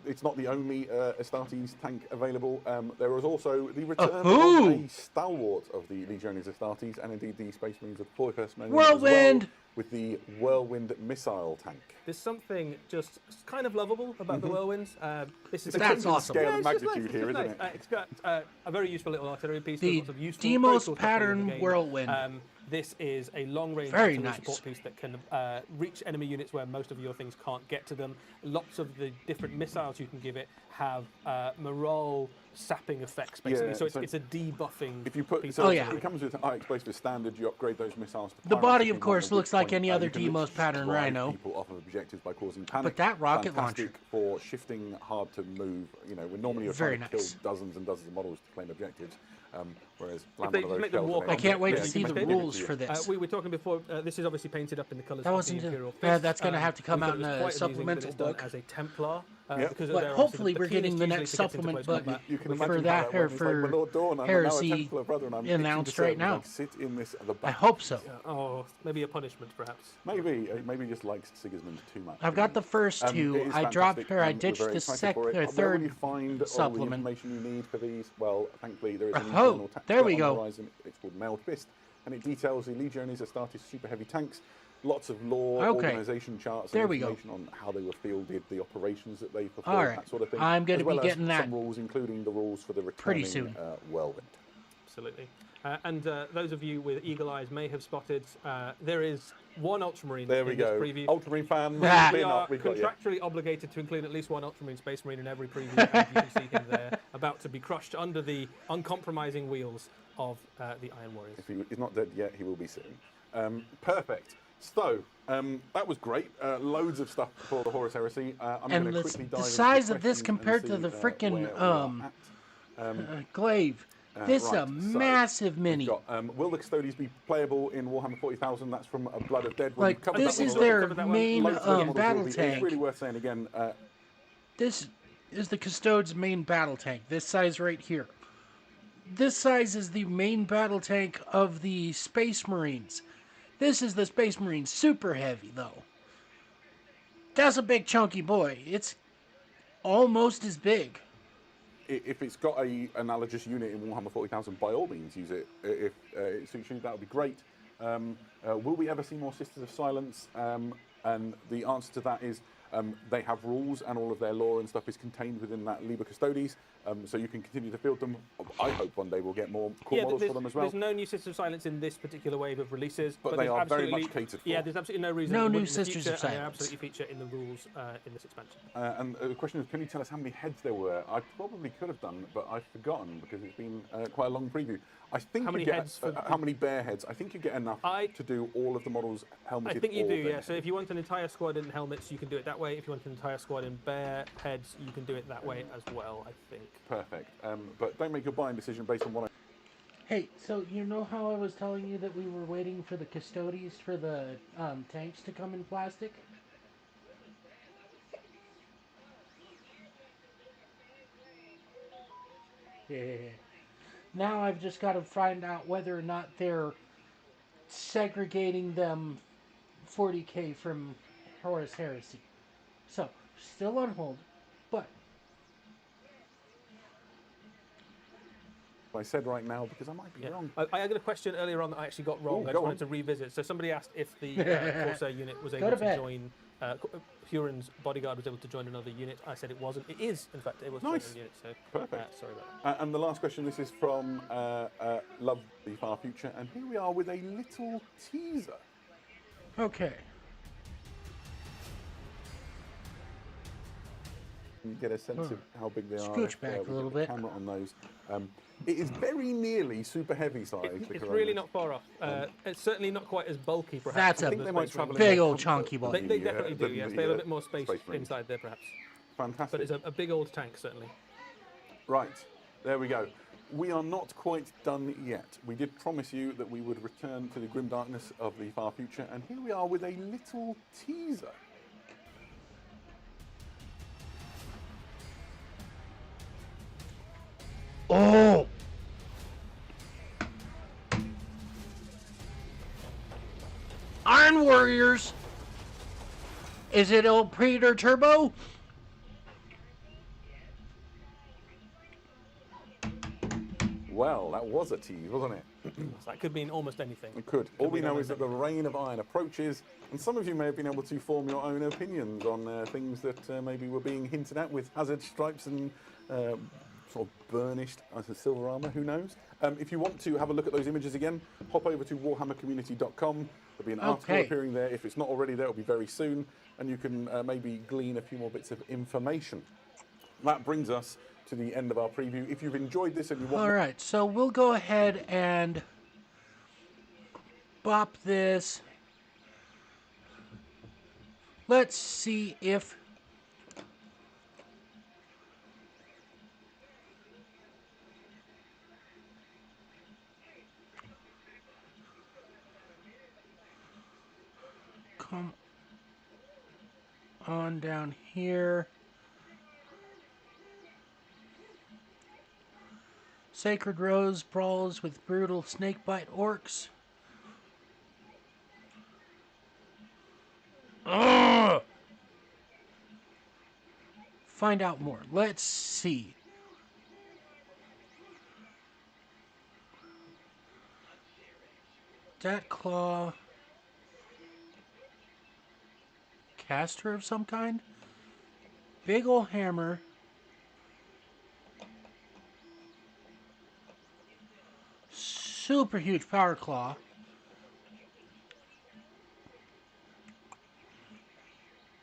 It's not the only Astartes tank available. There is also the return Ahoo! of a stalwart of the Legiones Astartes, and indeed the Space Marines of the 41st Marine Whirlwind! as well, with the Whirlwind missile tank. There's something just kind of lovable about the Whirlwinds. This is That's awesome. Scale Yeah, and it's just magnitude nice, here, it's isn't nice. it? It's got a very useful little artillery piece. The There's lots of useful, Demos very cool stuff in the pattern game. Whirlwind. This is a long-range Very artillery nice. support piece that can reach enemy units where most of your things can't get to them. Lots of the different missiles you can give it have morale sapping effects, basically. Yeah, so so it's a debuffing If you put, piece so of Oh, yeah. artillery. it comes with high explosive standard. You upgrade those missiles. To The pirates body, if of you want course, a weak looks like point. any other You can Demos literally pattern drive Rhino. people off of objectives by causing panic. But that rocket Fantastic launcher. for shifting hard to move. We're normally Very trying to nice. kill dozens and dozens of models to claim objectives. Whereas land they one of those make them shells walk and on I can't wait Yeah, to you see can the make it rules for this. We were talking before. This is obviously painted up in the colours That of the wasn't Imperial yeah, Fist. that's gonna have to come we thought out it was in a quite amusing that supplemental it's done book. as a Templar because of But their hopefully the we're key is getting the usually next to get into supplement close button combat. You can for imagine that, how or went. It's like, for "My Lord Dawn, I'm now a Heresy Templar brother, and I'm itching to announced serve." right It's now. like, sit in this at the back. I hope so. Oh, maybe a punishment, perhaps. Maybe he just likes Sigismund too much. I've got the first It two. is I dropped fantastic, her. I and we're ditched very the excited for it. Where will third you find all the supplement. information you need for these? Well, thankfully there is an Oh, internal tactic there we on go. the horizon. It's called Mailed Fist, and it details the Legiones Astartes super heavy tanks. Lots of lore, Okay. organisation charts, There and we go. information on how they were fielded, the operations that they performed, All right. that sort of thing. I'm going to as well be getting as that some rules, including the rules for the pretty returning soon. Whirlwind. Absolutely. And those of you with eagle eyes may have spotted there is one Ultramarine There we in this go. preview. Ultramarine fans, We fear are not, we've got you. contractually obligated to include at least one Ultramarine Space Marine in every preview, and you can see him there, about to be crushed under the uncompromising wheels of the Iron Warriors. If he's not dead yet, he will be soon. Perfect. So, that was great. Loads of stuff for the Horus Heresy. I'm going And to quickly dive the into size of this questions compared and to the see, freaking where we are at. glaive. This is right, a so massive mini. We've got, will the Custodies be playable in Warhammer 40,000? That's from Blood of Dead. Like, this is their main battle It's tank. really worth saying again. This is the Custode's main battle tank. This size right here. This size is the main battle tank of the Space Marines. This is the Space Marine super heavy, though. That's a big chunky boy. It's almost as big. If it's got a analogous unit in Warhammer 40,000, by all means use it. If it suits you, that would be great. Will we ever see more Sisters of Silence? And the answer to that is they have rules, and all of their lore and stuff is contained within that Liber Custodes, so you can continue to field them. I hope one day we'll get more core models for them as well. There's no new Sisters of Silence in this particular wave of releases. But they are very much catered for. Yeah, there's absolutely no reason No it new wouldn't in the Sisters future, of and they Silence. absolutely feature in the rules in this expansion. And the question is, can you tell us how many heads there were? I probably could have done, but I've forgotten because it's been quite a long preview. I think How you many get heads for how many bear heads? I think you get enough to do all of the models helmeted. I think you or do, bare yeah. So headed. if you want an entire squad in helmets, you can do it that way. If you want an entire squad in bare heads, you can do it that way as well, I think. Perfect. But don't make your buying decision based on what I... Hey, so you know how I was telling you that we were waiting for the Custodes for the tanks to come in plastic? Yeah. Now I've just got to find out whether or not they're segregating them 40K from Horus Heresy. So, still on hold, but... I said right now because I might be wrong. I had a question earlier on that I actually got wrong. Ooh, I just wanted to revisit. So somebody asked if the Corsair unit was able to join. Huron's bodyguard was able to join another unit. I said it wasn't. It is, in fact, able to join a unit. So perfect. Sorry about that. And the last question. This is from Love the Far Future, and here we are with a little teaser. Okay. You get a sense of how big they are. Scooch back a little bit. Camera on those. It is very nearly super heavy size. It's really not far off. It's certainly not quite as bulky, perhaps. That's I a think they might travel big in more old chunky comfort boy. than They the, definitely do, than yes. the, They have a bit more space Marines. inside there, perhaps. Fantastic. But it's a big old tank, certainly. Right, there we go. We are not quite done yet. We did promise you that we would return to the grim darkness of the far future, and here we are with a little teaser. Oh! Iron Warriors! Is it El Predator Turbo? Well, that was a tease, wasn't it? So that could mean almost anything. It could. All we know is that the reign of iron approaches, and some of you may have been able to form your own opinions on things that maybe were being hinted at with hazard stripes and sort of burnished silver armor, who knows? If you want to have a look at those images again, hop over to warhammercommunity.com. There'll be an article appearing there. If it's not already there, it'll be very soon, and you can maybe glean a few more bits of information. That brings us to the end of our preview. If you've enjoyed this and you want... All right, so we'll go ahead and bop this. Let's see if... Come on down here. Sacred Rose brawls with brutal snakebite orcs. Ugh! Find out more. Let's see. That claw. Caster of some kind? Big ol' hammer. Super huge power claw.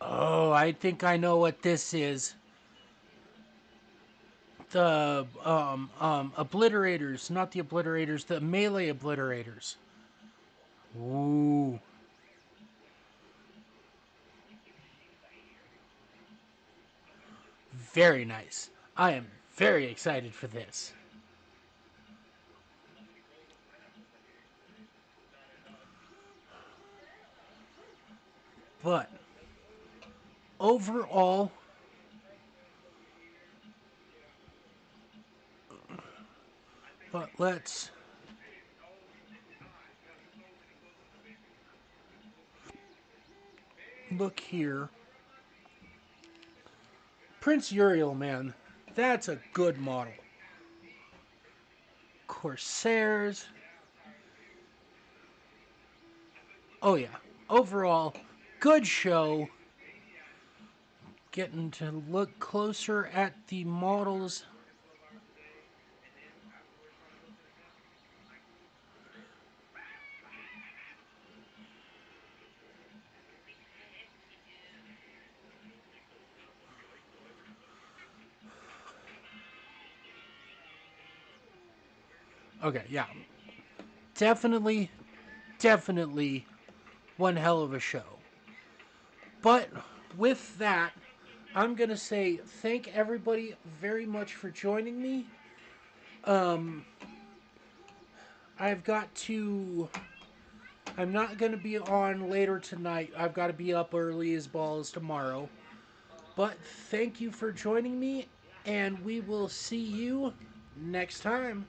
Oh, I think I know what this is. The obliterators, not the obliterators, the melee obliterators. Ooh. Very nice. I am very excited for this. But overall, let's look here. Prince Uriel, man, that's a good model. Corsairs. Oh yeah, overall, good show. Getting to look closer at the models. Okay, yeah. Definitely one hell of a show. But with that, I'm going to say thank everybody very much for joining me. I've got to... I'm not going to be on later tonight. I've got to be up early as balls tomorrow. But thank you for joining me, and we will see you next time.